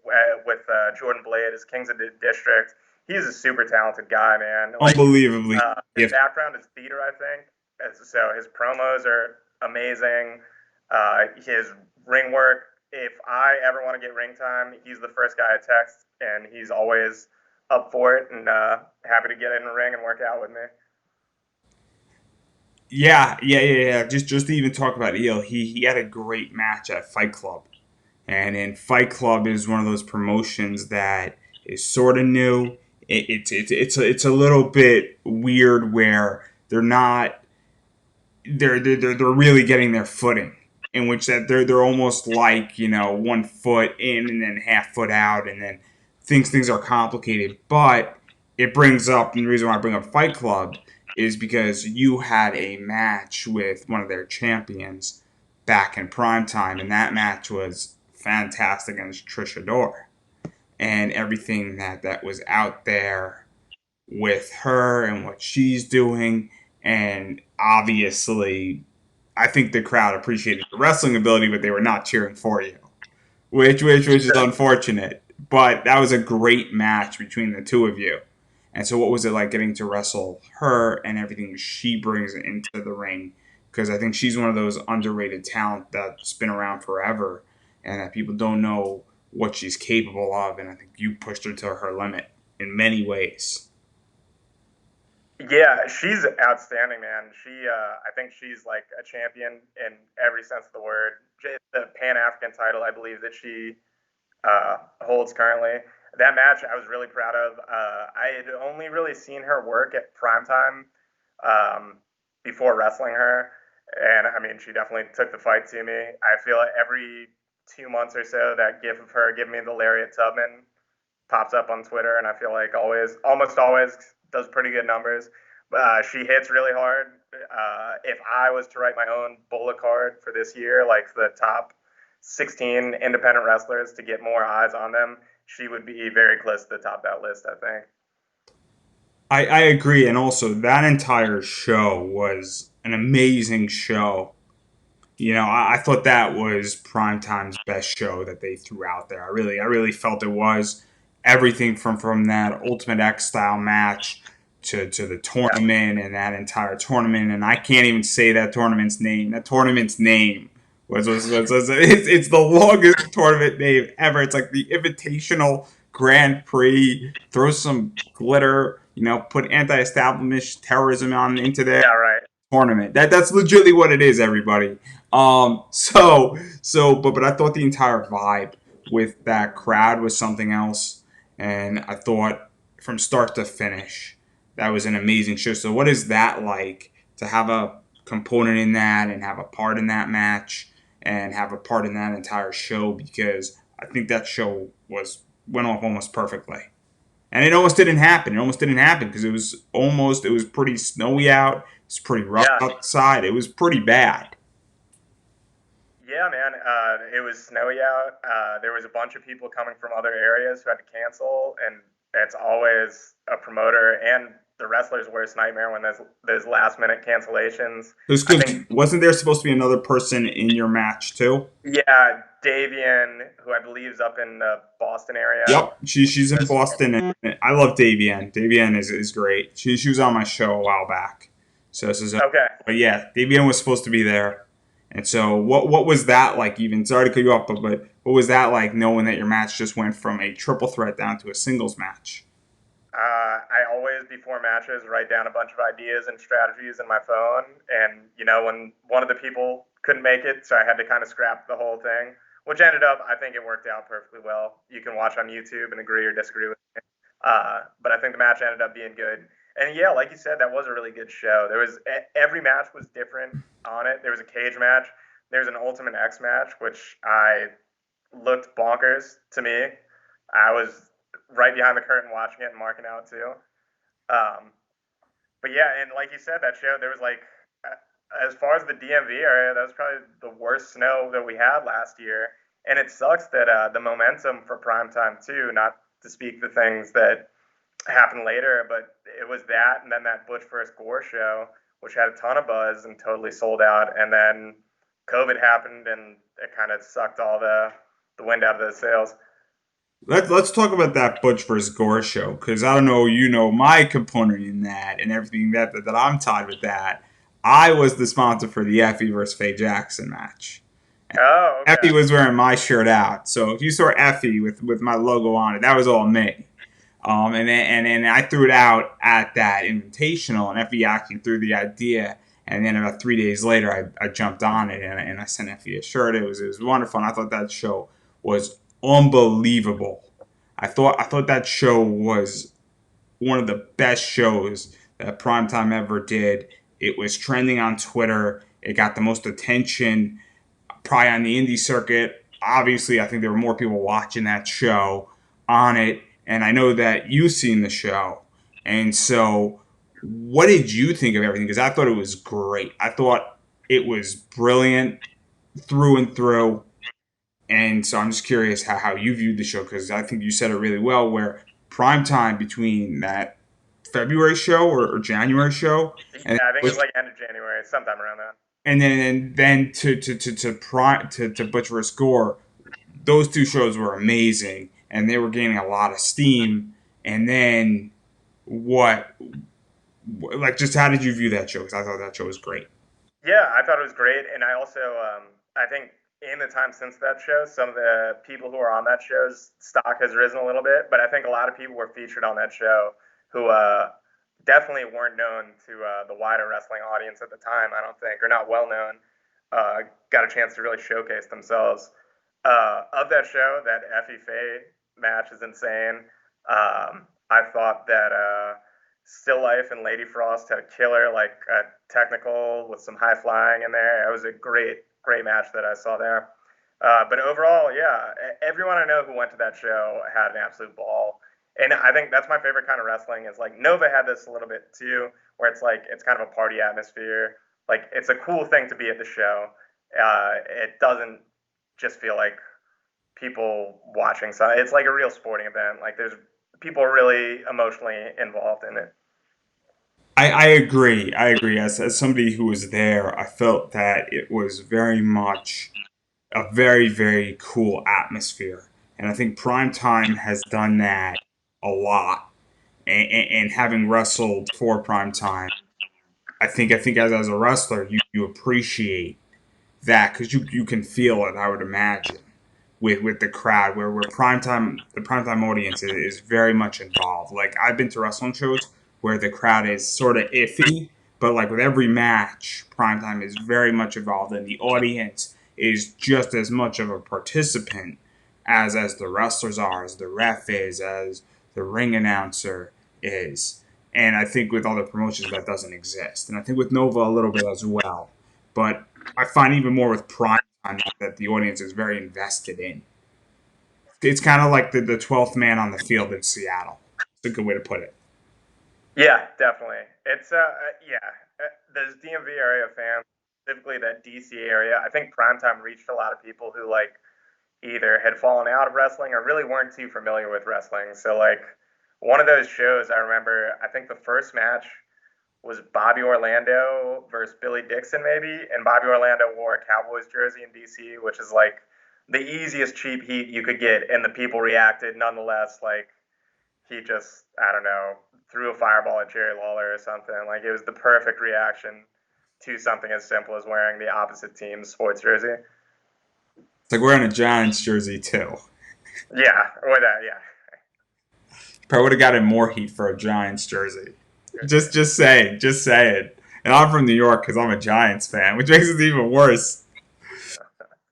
with Jordan Blade as Kings of the District. He's a super talented guy, man. Like Unbelievably his gifted. background is theater, I think. So his promos are amazing. His ring work. If I ever want to get ring time, he's the first guy I text, and he's always up for it and happy to get in the ring and work out with me. Yeah. Just to even talk about Eel, he had a great match at Fight Club. And then Fight Club is one of those promotions that is sort of new. It's a little bit weird where they're really getting their footing, in which that they're almost like 1 foot in and then half foot out, and then things are complicated. But it brings up, and the reason why I bring up Fight Club is because you had a match with one of their champions back in prime time, and that match was fantastic against Trisha Dore, and everything that was out there with her and what she's doing. And obviously, I think the crowd appreciated the wrestling ability, but they were not cheering for you, which is unfortunate. But that was a great match between the two of you. And so, what was it like getting to wrestle her and everything she brings into the ring? Because I think she's one of those underrated talent that's been around forever, and that people don't know what she's capable of. And I think you pushed her to her limit in many ways. Yeah, she's outstanding, man. I think she's like a champion in every sense of the word. The Pan African title, I believe that she holds currently. That match, I was really proud of. I had only really seen her work at primetime um, before wrestling her, and I mean, she definitely took the fight to me. I feel like every 2 months or so, that gif of her giving me the Lariat Tubman pops up on Twitter, and I feel like almost always does pretty good numbers. She hits really hard. If I was to write my own bullet card for this year, like the top 16 independent wrestlers to get more eyes on them, she would be very close to the top of that list, I think. I agree, and also that entire show was an amazing show. I thought that was Primetime's best show that they threw out there. I really felt it was everything from that Ultimate X style match to the Yeah. tournament and that entire tournament. And I can't even say that tournament's name. That tournament's name was it's the longest tournament name ever. It's like the Invitational Grand Prix. Throw some glitter, put anti-establishment terrorism on into there Yeah, right. tournament. That's legitimately what it is, everybody. But I thought the entire vibe with that crowd was something else, and I thought from start to finish that was an amazing show. So, what is that like to have a component in that and have a part in that match and have a part in that entire show? Because I think that show went off almost perfectly. And it almost didn't happen. It almost didn't happen because it was pretty snowy out. It's pretty rough Yeah. outside. It was pretty bad. Yeah, man. It was snowy out. There was a bunch of people coming from other areas who had to cancel, and it's always a promoter and the wrestler's worst nightmare when there's last minute cancellations. It was I because think, wasn't there supposed to be another person in your match too? yeah, Davian, who I believe is up in the Boston area. Yep, she's in Boston, and I love Davian. Davian is great. She was on my show a while back. Okay. But yeah, Davian was supposed to be there. And so what was that like? Even sorry to cut you off, but what was that like knowing that your match just went from a triple threat down to a singles match? I always, before matches, write down a bunch of ideas and strategies in my phone. And, when one of the people couldn't make it, so I had to kind of scrap the whole thing, which ended up, I think it worked out perfectly well. You can watch on YouTube and agree or disagree with me. But I think the match ended up being good. And yeah, like you said, that was a really good show. Every match was different on it. There was a cage match. There was an Ultimate X match, which I looked bonkers to me. I was right behind the curtain watching it and marking out too. Um, but yeah, and like you said, that show there was like, as far as the DMV area, that was probably the worst snow that we had last year. And it sucks that the momentum for primetime too, not to speak the things that happened later, but it was that, and then that Butch versus Gore show, which had a ton of buzz and totally sold out, and then COVID happened, and it kind of sucked all the wind out of those sails. Let's talk about that Butch versus Gore show because I don't know you know my component in that and everything that I'm tied with that. I was the sponsor for the Effie versus Faye Jackson match. Oh, Effie okay. was wearing my shirt out, so if you saw Effie with my logo on it, that was all me. And then I threw it out at that invitational, and Effie actually threw the idea. And then about 3 days later, I jumped on it and I sent Effie a shirt. It was wonderful. And I thought that show was unbelievable. I thought that show was one of the best shows that Primetime ever did. It was trending on Twitter. It got the most attention probably on the indie circuit. Obviously, I think there were more people watching that show on it, and I know that you've seen the show. And so, what did you think of everything? Because I thought it was great. I thought it was brilliant through and through. And so, I'm just curious how you viewed the show because I think you said it really well. Where prime time between that February show or January show and Yeah, I think it was like end of January, sometime around that. then to Butch vs Gore, those two shows were amazing and they were gaining a lot of steam. And then what, like, just how did you view that show? Because I thought that show was great. Yeah, I thought it was great, and I also I think in the time since that show, some of the people who are on that show's stock has risen a little bit, but I think a lot of people were featured on that show who definitely weren't known to the wider wrestling audience at the time. I don't think, or not well known. Got a chance to really showcase themselves. Of that show, that Effie Faye match is insane. I thought that. Still Life and Lady Frost had a killer, like technical with some high flying in there. It was a great match that I saw there. But overall, yeah, everyone I know who went to that show had an absolute ball. And I think that's my favorite kind of wrestling. Is like Nova had this a little bit too, where it's like it's kind of a party atmosphere. Like it's a cool thing to be at the show. It doesn't just feel like people watching. So it's like a real sporting event. Like there's people really emotionally involved in it. I agree. I agree. As somebody who was there, I felt that it was very much a very, very cool atmosphere. And I think Primetime has done that a lot. And having wrestled for Primetime, I think as a wrestler, you appreciate that because you can feel it. I would imagine with the crowd where primetime the primetime audience is very much involved. Like I've been to wrestling shows where the crowd is sort of iffy, but like with every match, primetime is very much involved, and the audience is just as much of a participant as the wrestlers are, as the ref is, as the ring announcer is. And I think with other promotions that doesn't exist, and I think with Nova a little bit as well. But I find even more with Prime that the audience is very invested in. It's kind of like the 12th man on the field in Seattle. It's a good way to put it. Yeah, definitely. It's yeah, those DMV area fans, specifically that DC area. I think primetime reached a lot of people who like either had fallen out of wrestling or really weren't too familiar with wrestling. So like one of those shows, I remember. I think the first match was Bobby Orlando versus Billy Dixon, maybe, and Bobby Orlando wore a Cowboys jersey in DC, which is like the easiest cheap heat you could get, and the people reacted nonetheless. Like he just, I don't know, threw a fireball at Jerry Lawler or something. Like it was the perfect reaction to something as simple as wearing the opposite team's sports jersey. It's like wearing a Giants jersey too. Yeah, or that, yeah. Probably would have gotten more heat for a Giants jersey. Just saying. And I'm from New York because I'm a Giants fan, which makes it even worse.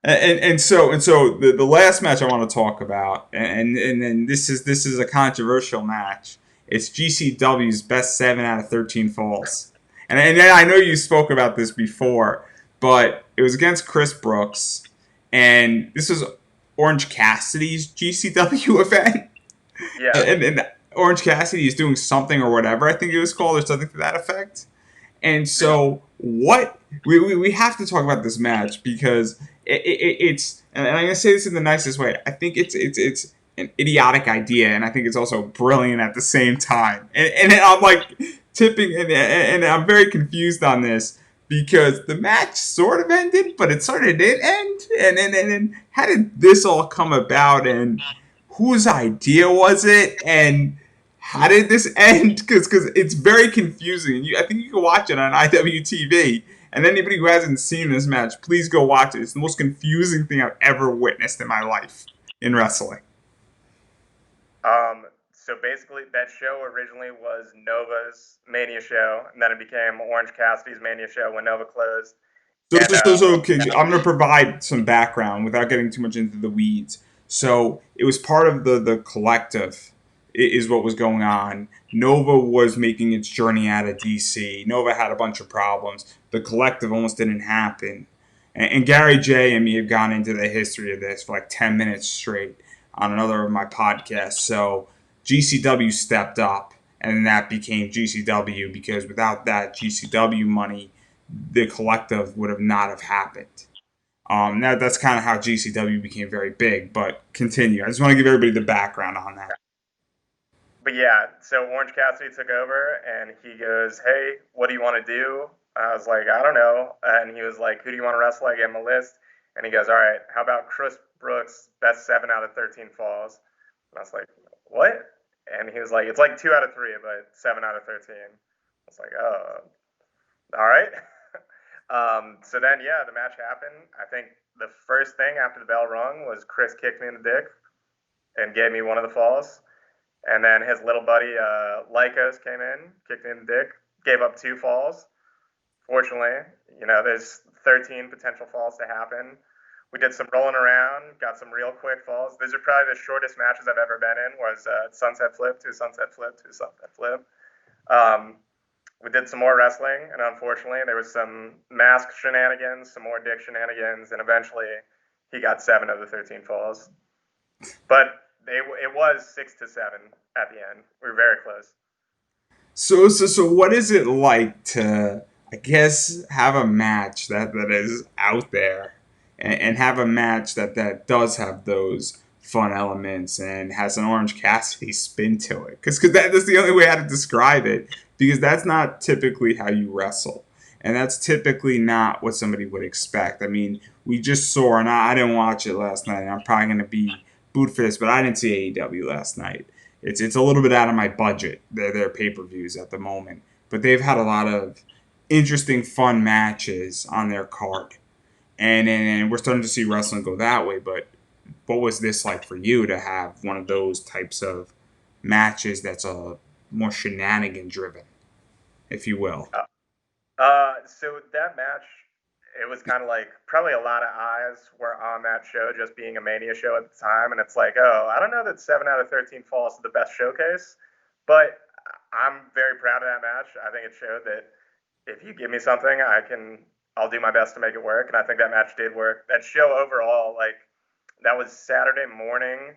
And so the last match I want to talk about, and then this is a controversial match. It's GCW's best 7 out of 13 falls, and I know you spoke about this before, but it was against Chris Brooks, and this was Orange Cassidy's GCW event, Yeah. and Orange Cassidy is doing something or whatever I think it was called or something to that effect. And so, what we have to talk about this match because it's, and I'm gonna say this in the nicest way. I think it's an idiotic idea, and I think it's also brilliant at the same time. And I'm like tipping, and I'm very confused on this because the match sort of ended, but it sort of did end. And how did this all come about? And whose idea was it? And how did this end? Because it's very confusing. I think you can watch it on IWTV. And anybody who hasn't seen this match, please go watch it. It's the most confusing thing I've ever witnessed in my life in wrestling. So basically, that show originally was Nova's Mania show, and then it became Orange Cassidy's Mania show when Nova closed. So, And I'm going to provide some background without getting too much into the weeds. So it was part of the collective is what was going on. Nova was making its journey out of DC. Nova had a bunch of problems. The collective almost didn't happen. And Gary J and me have gone into the history of this for like 10 minutes straight on another of my podcasts. So GCW stepped up, and that became GCW because without that GCW money, the collective would have not have happened. That's kind of how GCW became very big. But continue. I just want to give everybody the background on that. but yeah, so Orange Cassidy took over, and he goes, "Hey, what do you want to do?" I was like, "I don't know." And he was like, "Who do you want to wrestle?" I gave him a list, and he goes, "All right, how about Chris Brooks' best 7 out of 13 falls?" And I was like, "What?" And he was like, "It's like 2 out of 3, but 7 out of 13." I was like, "Oh, all right." So then, yeah, the match happened. I think the first thing after the bell rung was Chris kicked me in the dick and gave me one of the falls. And then his little buddy Lycos came in, kicked me in the dick, gave up 2 falls. Fortunately, there's 13 potential falls to happen. We did some rolling around, got some real quick falls. These are probably the shortest matches I've ever been in. Was sunset flip to sunset flip to sunset flip. We did some more wrestling, and unfortunately, there was some mask shenanigans, some more dick shenanigans, and eventually, he got 7 of the 13 falls. But it was 6-7 at the end. We were very close. So what is it like to, I guess, have a match that is out there and have a match that does have those fun elements and has an Orange Cassidy spin to it? Because that's the only way how to describe it. Because that's not typically how you wrestle. And that's typically not what somebody would expect. I mean, we just saw, and I didn't watch it last night, and I'm probably going to be booed for this, but I didn't see AEW last night. It's a little bit out of my budget. Their pay-per-views at the moment, but they've had a lot of interesting, fun matches on their card, and we're starting to see wrestling go that way. But what was this like for you to have one of those types of matches that's a more shenanigan driven, if you will? So that match, it was kind of like probably a lot of eyes were on that show, just being a Mania show at the time, and it's like, oh, I don't know that 7 out of 13 falls to the best showcase, but I'm very proud of that match. I think it showed that if you give me something, I'll do my best to make it work, and I think that match did work. That show overall, like that was Saturday morning,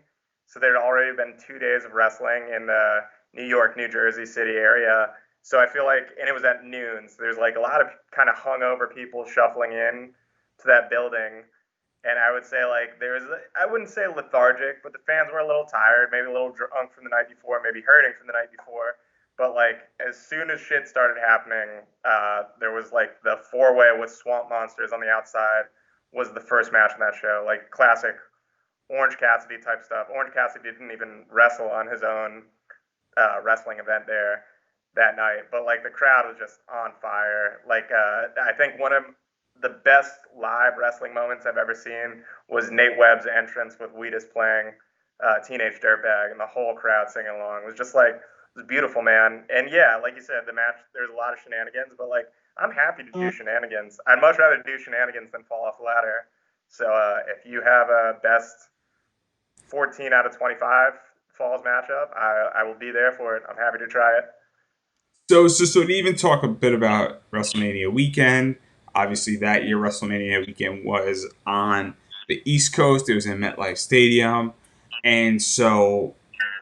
so there had already been 2 days of wrestling in the New York, New Jersey city area. So I feel like, and it was at noon, so there's like a lot of kind of hungover people shuffling in to that building. And I would say like I wouldn't say lethargic, but the fans were a little tired, maybe a little drunk from the night before, maybe hurting from the night before. But like as soon as shit started happening, there was like the 4-way with Swamp Monsters on the outside was the first match in that show, like classic Orange Cassidy type stuff. Orange Cassidy didn't even wrestle on his own wrestling event there that night, but like the crowd was just on fire. Like I think one of the best live wrestling moments I've ever seen was Nate Webb's entrance with Wheatus playing Teenage Dirtbag, and the whole crowd singing along. It was just like, it was beautiful, man. And yeah, like you said, the match, there's a lot of shenanigans, but like, I'm happy to do shenanigans. I'd much rather do shenanigans than fall off the ladder. So if you have a best 14 out of 25 falls matchup, I will be there for it. I'm happy to try it. So to even talk a bit about WrestleMania weekend, obviously that year WrestleMania weekend was on the East Coast. It was in MetLife Stadium, and so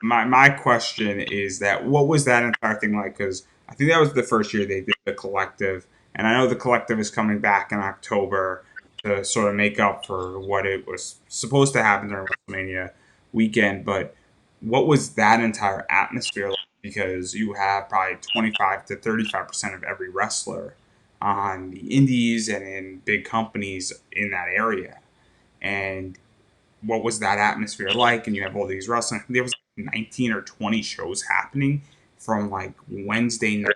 my question is that what was that entire thing like? Because I think that was the first year they did the collective, and I know the collective is coming back in October to sort of make up for what it was supposed to happen during WrestleMania weekend. But what was that entire atmosphere like? Because you have probably 25 to 35% of every wrestler on the indies and in big companies in that area. And what was that atmosphere like? And you have all these wrestling. There was 19 or 20 shows happening from like Wednesday night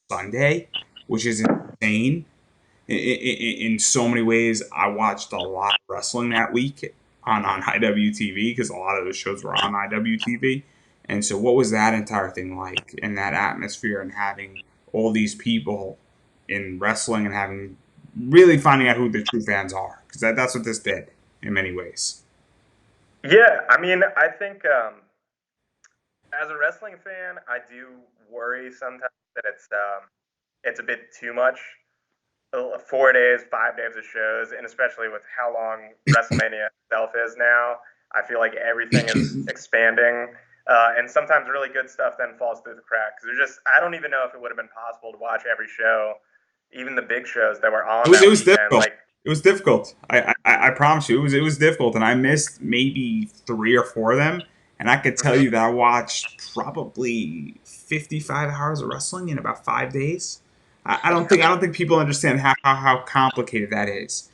to Sunday, which is insane in so many ways. I watched a lot of wrestling that week on IWTV because a lot of those shows were on IWTV. And so, what was that entire thing like in that atmosphere and having all these people in wrestling and having really finding out who the true fans are? Because that's what this did in many ways. Yeah, I mean, I think as a wrestling fan, I do worry sometimes that it's a bit too much. 4 days, 5 days of shows, and especially with how long WrestleMania itself is now, I feel like everything is expanding, and sometimes really good stuff then falls through the cracks. There's just I don't even know if it would have been possible to watch every show, even the big shows that were on It that was weekend. difficult. Like, It was difficult. I promise you, it was difficult, and I missed maybe 3 or 4 of them. And I could tell mhm. you that I watched probably 55 hours of wrestling in about 5 days. I don't think people understand how complicated that is.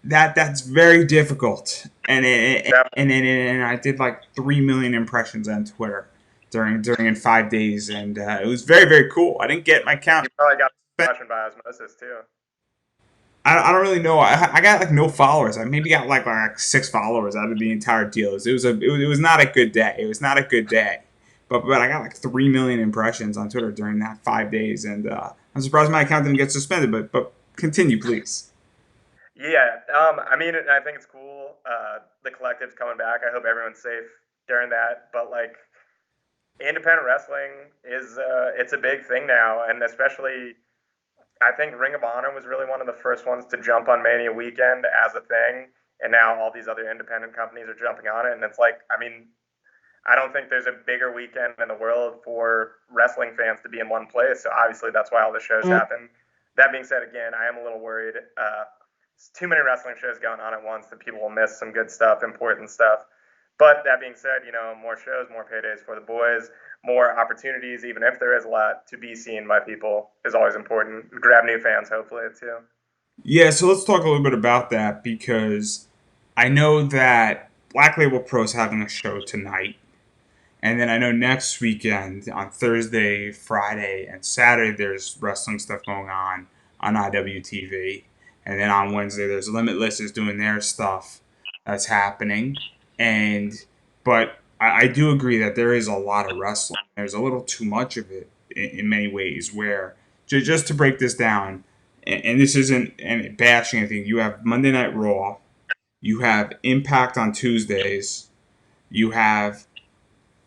That's very difficult, and I did like 3 million impressions on Twitter during in 5 days, and it was very very cool. I didn't get my count. You probably got watching by osmosis too. I don't really know. I got like no followers. I maybe got like 6 followers out of the entire deal. It was not a good day. It was not a good day. But I got like 3 million impressions on Twitter during that 5 days, and I'm surprised my account didn't get suspended. But continue, please. Yeah, I mean, I think it's cool. The collective's coming back. I hope everyone's safe during that. But like, independent wrestling is it's a big thing now, and especially I think Ring of Honor was really one of the first ones to jump on Mania weekend as a thing, and now all these other independent companies are jumping on it, and it's like, I mean, I don't think there's a bigger weekend in the world for wrestling fans to be in one place. So obviously that's why all the shows happen. That being said, again, I am a little worried. It's too many wrestling shows going on at once that people will miss some good stuff, important stuff. But that being said, more shows, more paydays for the boys, more opportunities, even if there is a lot to be seen by people, is always important. Grab new fans, hopefully, too. Yeah, so let's talk a little bit about that because I know that Black Label Pro is having a show tonight. And then I know next weekend on Thursday, Friday, and Saturday there's wrestling stuff going on IWTV. And then on Wednesday there's Limitless is doing their stuff that's happening. And but I do agree that there is a lot of wrestling. There's a little too much of it in many ways. Where just to break this down, and this isn't any bashing anything. You have Monday Night Raw. You have Impact on Tuesdays. You have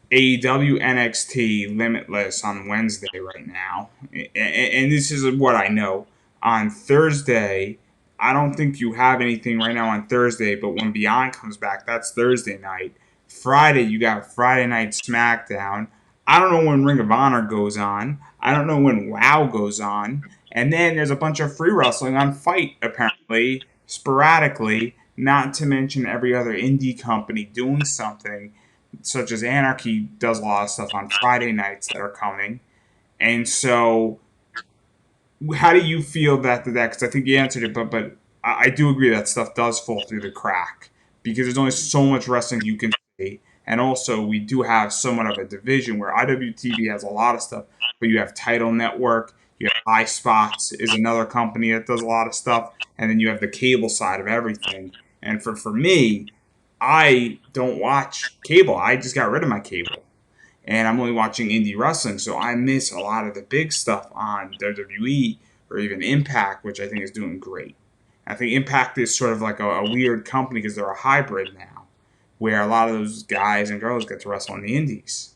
AEW NXT Limitless on Wednesday right now. And this is what I know. On Thursday, I don't think you have anything right now on Thursday, but when Beyond comes back, that's Thursday night. Friday, you got Friday Night SmackDown. I don't know when Ring of Honor goes on. I don't know when WoW goes on. And then there's a bunch of free wrestling on Fight, apparently, sporadically, not to mention every other indie company doing something such as Anarchy does a lot of stuff on Friday nights that are coming. And so, how do you feel that? Because I think you answered it, but I do agree that stuff does fall through the crack because there's only so much wrestling you can see, and also we do have somewhat of a division where IWTV has a lot of stuff, but you have Title Network, you have High Spots is another company that does a lot of stuff, and then you have the cable side of everything. And for me, I don't watch cable. I just got rid of my cable. And I'm only watching indie wrestling, so I miss a lot of the big stuff on WWE or even Impact, which I think is doing great. I think Impact is sort of like a weird company because they're a hybrid now, where a lot of those guys and girls get to wrestle in the indies,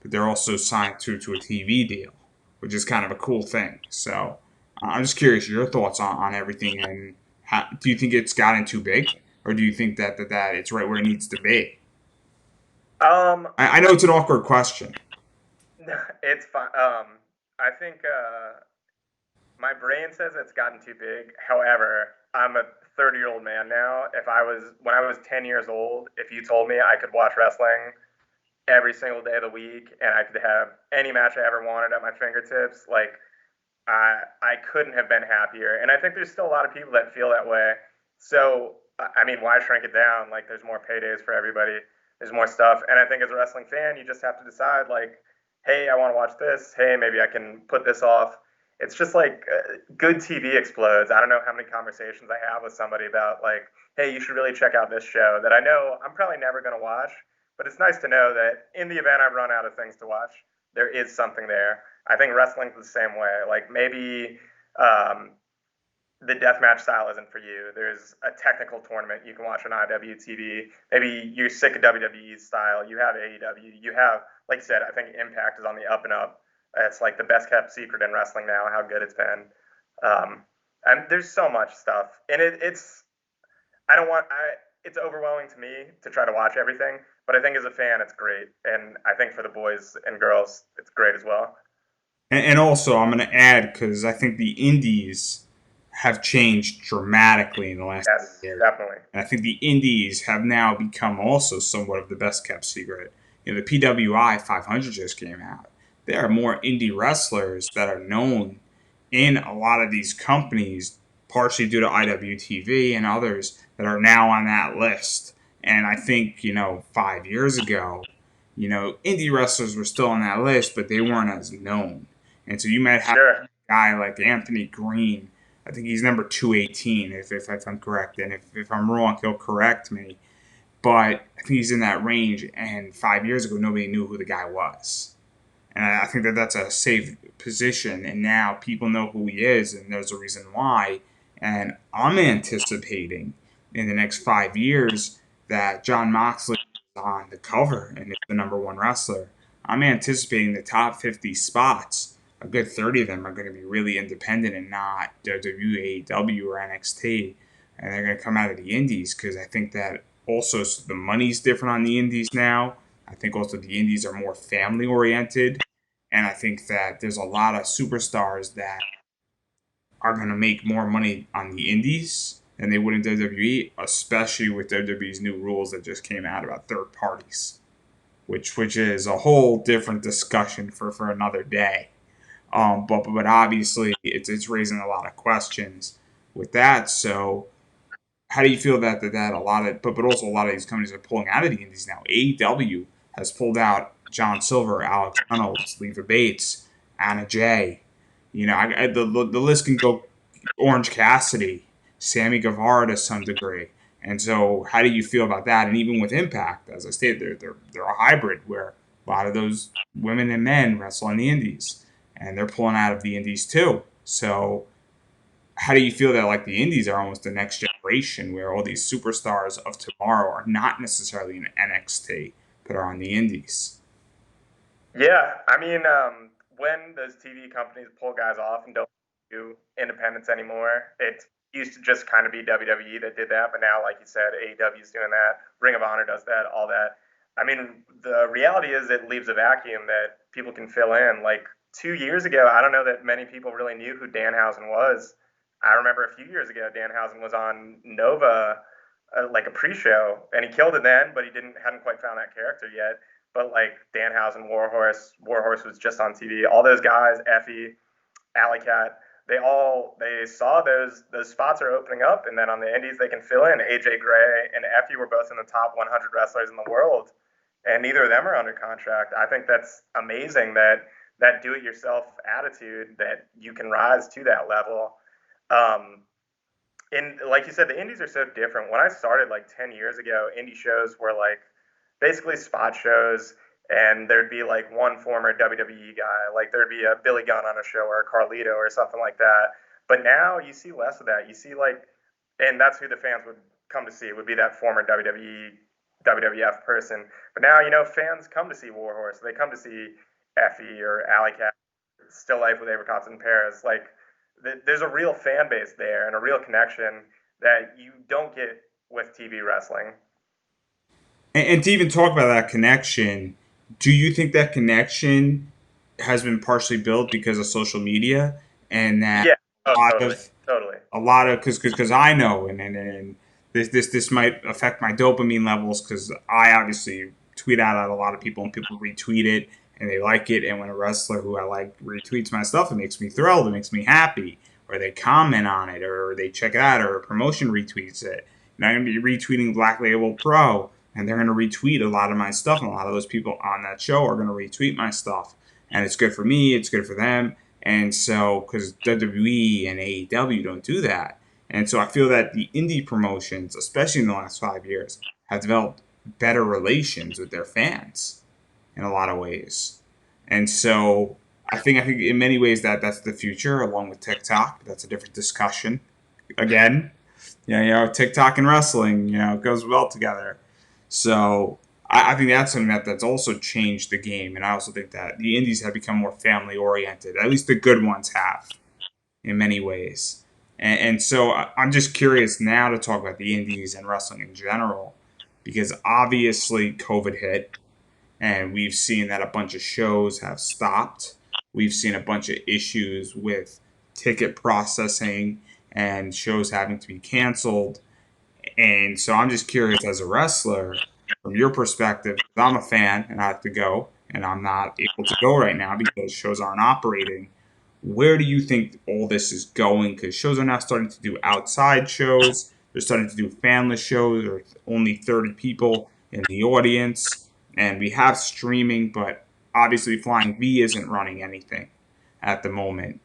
but they're also signed to a TV deal, which is kind of a cool thing. So I'm just curious your thoughts on everything, and do you think it's gotten too big, or do you think that it's right where it needs to be? Um, I know it's an awkward question. it's fine. I think my brain says it's gotten too big. However, I'm a 30-year-old man now. When I was 10 years old, if you told me I could watch wrestling every single day of the week and I could have any match I ever wanted at my fingertips, like I couldn't have been happier. And I think there's still a lot of people that feel that way. So, I mean, why shrink it down? Like, there's more paydays for everybody, there's more stuff. And I think as a wrestling fan, you just have to decide, like, hey, I want to watch this. Hey, maybe I can put this off. It's just like good TV explodes. I don't know how many conversations I have with somebody about, like, hey, you should really check out this show that I know I'm probably never going to watch. But it's nice to know that in the event I run out of things to watch, there is something there. I think wrestling's the same way. Like maybe um, the deathmatch style isn't for you. There's a technical tournament you can watch on IWTV. Maybe you're sick of WWE style. You have AEW. You have, like you said, I think Impact is on the up and up. It's like the best kept secret in wrestling now, how good it's been. Um, and there's so much stuff, and it's I don't want I. It's overwhelming to me to try to watch everything, but I think as a fan, it's great, and I think for the boys and girls, it's great as well. And also, I'm going to add because I think the indies have changed dramatically in the last Yes, year. definitely. And I think the indies have now become also somewhat of the best kept secret. The PWI 500 just came out. There are more indie wrestlers that are known in a lot of these companies, partially due to IWTV and others that are now on that list. And I think, 5 years ago, indie wrestlers were still on that list, but they weren't as known. And so you might have Sure. a guy like Anthony Green. I think he's number 218, if I'm correct. And if I'm wrong, he'll correct me. But I think he's in that range. And 5 years ago, nobody knew who the guy was. And I think that's a safe position. And now people know who he is, and there's a reason why. And I'm anticipating in the next 5 years that John Moxley is on the cover and is the number one wrestler. I'm anticipating the top 50 spots. A good 30 of them are going to be really independent and not WWE, or NXT. And they're going to come out of the indies because I think that also the money's different on the indies now. I think also the indies are more family oriented. And I think that there's a lot of superstars that are going to make more money on the indies than they would in WWE, especially with WWE's new rules that just came out about third parties, which is a whole different discussion for another day. But obviously it's raising a lot of questions with that. So how do you feel that a lot of but also a lot of these companies are pulling out of the indies now? AEW has pulled out John Silver, Alex Reynolds, Leva Bates, Anna Jay. The list can go. Orange Cassidy, Sammy Guevara to some degree. And so, how do you feel about that? And even with Impact, as I stated, they're a hybrid where a lot of those women and men wrestle in the indies, and they're pulling out of the indies too. So, how do you feel that like the indies are almost the next generation where all these superstars of tomorrow are not necessarily in NXT but are on the indies? Yeah, I mean, when those TV companies pull guys off and don't do independence anymore, it used to just kind of be WWE that did that, but now, like you said, AEW is doing that, Ring of Honor does that, all that. I mean, the reality is it leaves a vacuum that people can fill in. Like 2 years ago, I don't know that many people really knew who Danhausen was. I remember a few years ago, Danhausen was on Nova, like a pre-show, and he killed it then, but he didn't hadn't quite found that character yet. But like Danhausen, Warhorse was just on TV. All those guys, Effie, Alley Cat, they saw those spots are opening up, and then on the Indies they can fill in. AJ Gray and Effie were both in the top 100 wrestlers in the world, and neither of them are under contract. I think that's amazing that do-it-yourself attitude that you can rise to that level. Um, And like you said, the indies are so different. When I started like 10 years ago, indie shows were like basically spot shows, and there'd be like one former WWE guy, like there'd be a Billy Gunn on a show or a Carlito or something like that. But now you see less of that. You see like, and that's who the fans would come to see, would be that former WWE, WWF person. But now, fans come to see Warhorse. They come to see Effie or Alley Cat, Still Life with Apricots in Paris. Like, there's a real fan base there and a real connection that you don't get with TV wrestling. And to even talk about that connection, do you think that connection has been partially built because of social media, and that Yeah. Oh, a lot totally, of totally. because I know, and this might affect my dopamine levels because I obviously tweet out at a lot of people and people retweet it and they like it, and when a wrestler who I like retweets my stuff, it makes me thrilled, it makes me happy, or they comment on it, or they check it out, or a promotion retweets it. And I'm gonna be retweeting Black Label Pro, and they're gonna retweet a lot of my stuff, and a lot of those people on that show are gonna retweet my stuff, and it's good for me, it's good for them, and so, because WWE and AEW don't do that. And so I feel that the indie promotions, especially in the last 5 years, have developed better relations with their fans in a lot of ways. And so I think in many ways that's the future, along with TikTok. That's a different discussion. Again, TikTok and wrestling, goes well together. So I think that's something that's also changed the game, and I also think that the indies have become more family oriented. At least the good ones have, in many ways. And so I'm just curious now to talk about the indies and wrestling in general, because obviously COVID hit, and we've seen that a bunch of shows have stopped. We've seen a bunch of issues with ticket processing and shows having to be canceled. And so I'm just curious, as a wrestler, from your perspective, 'cause I'm a fan and I have to go, and I'm not able to go right now because shows aren't operating. Where do you think all this is going? Because shows are now starting to do outside shows. They're starting to do fanless shows or only 30 people in the audience. And we have streaming, but obviously Flying V isn't running anything at the moment.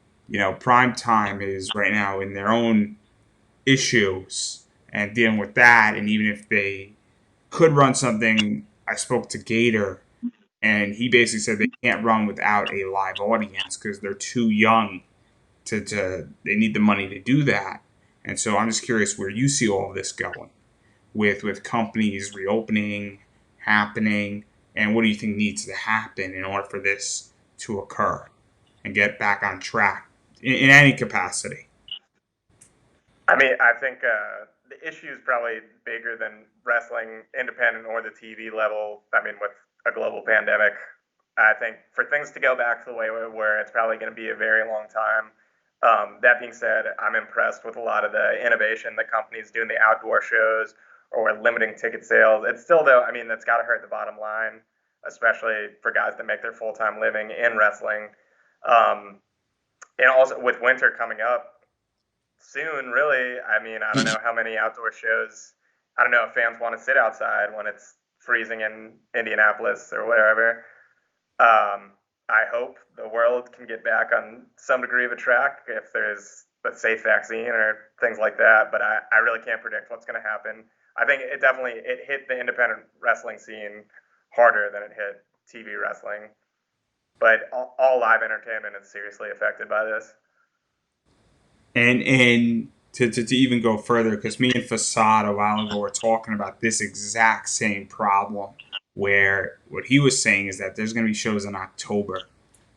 Prime Time is right now in their own issues and dealing with that. And even if they could run something, I spoke to Gator, and he basically said they can't run without a live audience because they're too young to they need the money to do that. And so I'm just curious where you see all of this going with companies reopening, happening, and what do you think needs to happen in order for this to occur and get back on track in any capacity? I mean, I think the issue is probably bigger than wrestling independent or the TV level. I mean, with a global pandemic, I think for things to go back to the way we were, it's probably going to be a very long time. That being said, I'm impressed with a lot of the innovation that companies do in the outdoor shows or limiting ticket sales. It's still, though, I mean, that's got to hurt the bottom line, especially for guys that make their full time living in wrestling. Um, and also with winter coming up, soon, really. I mean, I don't know how many outdoor shows. I don't know if fans want to sit outside when it's freezing in Indianapolis or wherever. I hope the world can get back on some degree of a track if there's a safe vaccine or things like that. But I really can't predict what's going to happen. I think it hit the independent wrestling scene harder than it hit TV wrestling. But all live entertainment is seriously affected by this. And to even go further, because me and Facade a while ago were talking about this exact same problem, where what he was saying is that there's going to be shows in October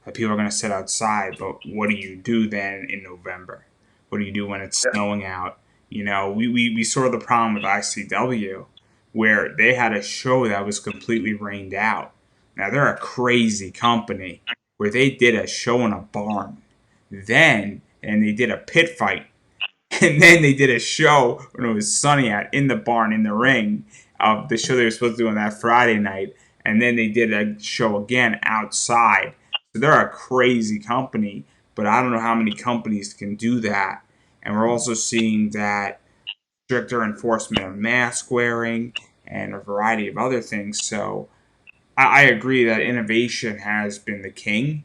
that people are going to sit outside, but what do you do then in November? What do you do when it's Yeah. snowing out? We saw the problem with ICW, where they had a show that was completely rained out. Now, they're a crazy company where they did a show in a barn. And they did a pit fight, and then they did a show when it was sunny out in the barn in the ring of the show they were supposed to do on that Friday night, and then they did a show again outside. So they're a crazy company, but I don't know how many companies can do that. And we're also seeing that stricter enforcement of mask wearing and a variety of other things. So I agree that innovation has been the king,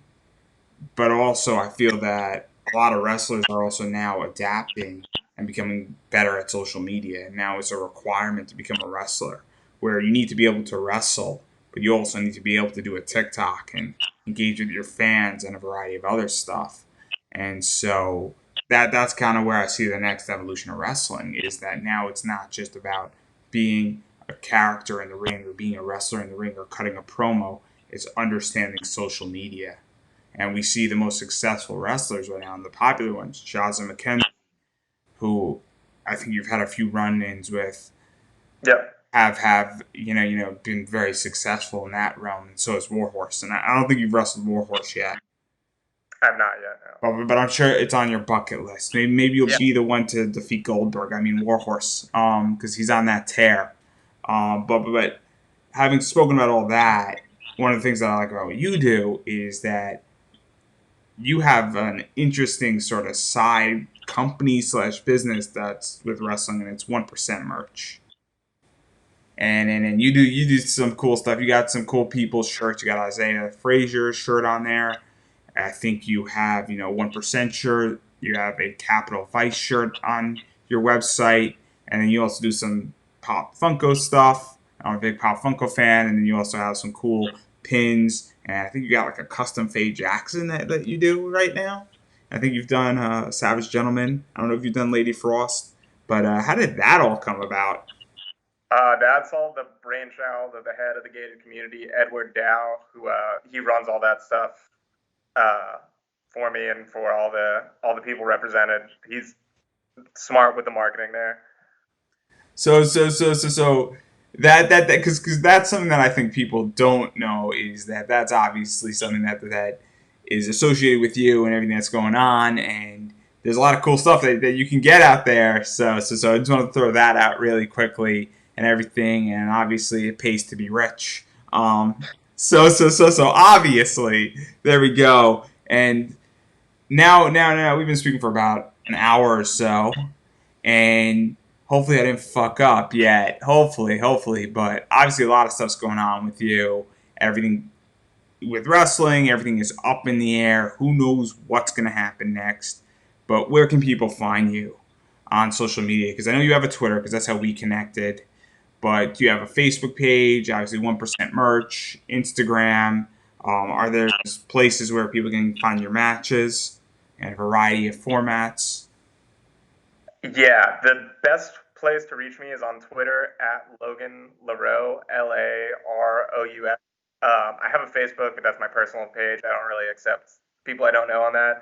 but also I feel that a lot of wrestlers are also now adapting and becoming better at social media. And now it's a requirement to become a wrestler, where you need to be able to wrestle, but you also need to be able to do a TikTok and engage with your fans and a variety of other stuff. And so that's kind of where I see the next evolution of wrestling, is that now it's not just about being a character in the ring or being a wrestler in the ring or cutting a promo. It's understanding social media. And we see the most successful wrestlers right now, and the popular ones, Shazza McKenzie, who I think you've had a few run-ins with, Yeah. have been very successful in that realm, and so is Warhorse. And I don't think you've wrestled Warhorse yet, I've not yet, no. but I'm sure it's on your bucket list. Maybe you'll Yeah. be the one to defeat Goldberg. I mean Warhorse, because he's on that tear. But having spoken about all that, one of the things that I like about what you do is that you have an interesting sort of side company slash business that's with wrestling, and it's 1% merch. And you do some cool stuff. You got some cool people's shirts. You got Isaiah Frazier's shirt on there. I think you have 1% shirt. You have a Capital Vice shirt on your website, and then you also do some Pop Funko stuff. I'm a big Pop Funko fan, and then you also have some cool pins. And I think you got like a custom Faye Jackson that you do right now. I think you've done Savage Gentleman. I don't know if you've done Lady Frost, but how did that all come about? That's all the brainchild of the head of the gated community, Edward Dow, who he runs all that stuff uh, for me and for all the people represented. He's smart with the marketing there. So that because that's something that I think people don't know, is that that's obviously something that is associated with you and everything that's going on, and there's a lot of cool stuff that you can get out there. So I just want to throw that out really quickly and everything, and obviously it pays to be rich. So obviously there we go, and now we've been speaking for about an hour or so, and hopefully I didn't fuck up yet. Hopefully, but obviously a lot of stuff's going on with you. Everything with wrestling, everything is up in the air. Who knows what's going to happen next? But where can people find you on social media? Because I know you have a Twitter, because that's how we connected. But do you have a Facebook page? Obviously, 1% merch, Instagram. Are there places where people can find your matches and a variety of formats? Yeah, the best place to reach me is on Twitter at Logan Laroux, Larous. I have a Facebook, but that's my personal page. I don't really accept people I don't know on that.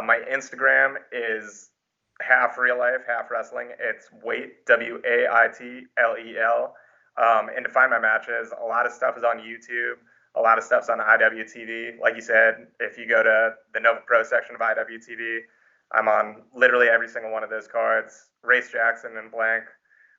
My Instagram is half real life, half wrestling. It's Wait, WAITLEL. And to find my matches, a lot of stuff is on YouTube. A lot of stuff's on IWTV. Like you said, if you go to the Nova Pro section of IWTV, I'm on literally every single one of those cards. Race Jackson and Blank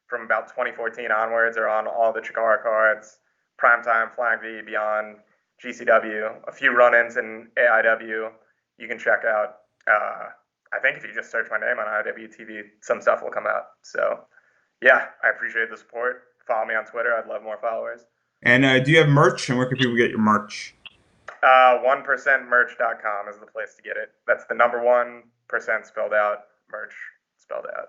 from about 2014 onwards are on all the Chikara cards. Primetime, Flying V, Beyond, GCW, a few run-ins in AIW you can check out. I think if you just search my name on IWTV, some stuff will come out. So, yeah, I appreciate the support. Follow me on Twitter. I'd love more followers. And do you have merch? And where can people get your merch? 1%merch.com is the place to get it. That's the number 1% spelled out, merch spelled out.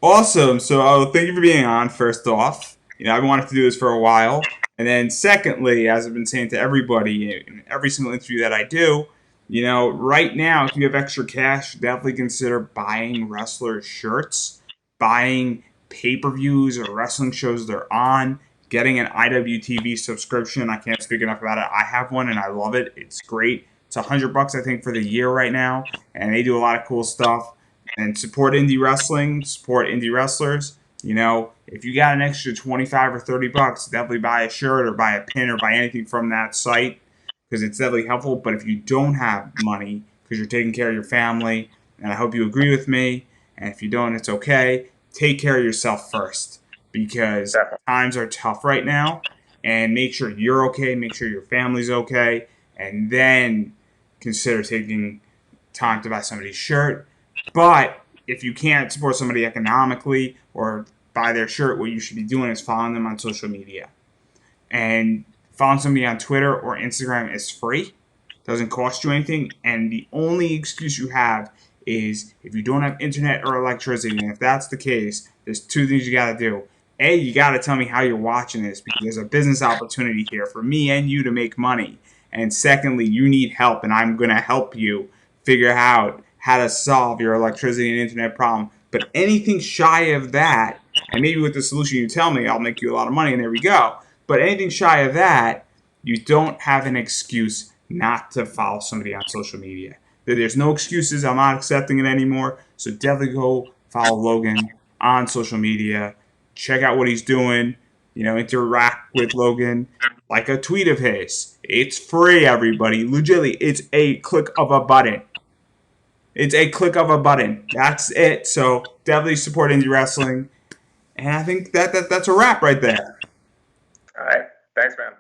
Awesome. So thank you for being on, first off. I've wanted to do this for a while. And then secondly, as I've been saying to everybody in every single interview that I do, right now, if you have extra cash, definitely consider buying wrestler shirts, buying pay-per-views or wrestling shows they're on, getting an IWTV subscription. I can't speak enough about it. I have one and I love it. It's great. It's $100, I think, for the year right now, and they do a lot of cool stuff. And support indie wrestling, support indie wrestlers. If you got an extra 25 or $30, definitely buy a shirt or buy a pin or buy anything from that site, because it's definitely helpful. But if you don't have money because you're taking care of your family, and I hope you agree with me, and if you don't, it's okay, take care of yourself first, because Definitely. times are tough right now, and make sure you're okay, make sure your family's okay, and then consider taking time to buy somebody's shirt. But if you can't support somebody economically or buy their shirt, what you should be doing is following them on social media. And following somebody on Twitter or Instagram is free, doesn't cost you anything, and the only excuse you have is if you don't have internet or electricity, and if that's the case, there's two things you got to do. A, you got to tell me how you're watching this because there's a business opportunity here for me and you to make money. And secondly, you need help, and I'm going to help you figure out how to solve your electricity and internet problem. But anything shy of that, and maybe with the solution you tell me, I'll make you a lot of money, and there we go. But anything shy of that, you don't have an excuse not to follow somebody on social media. There's no excuses. I'm not accepting it anymore. So definitely go follow Logan on social media. Check out what he's doing. Interact with Logan. Like a tweet of his. It's free, everybody. Legitimately, it's a click of a button. It's a click of a button. That's it. So definitely support indie wrestling. And I think that's a wrap right there. All right. Thanks, man.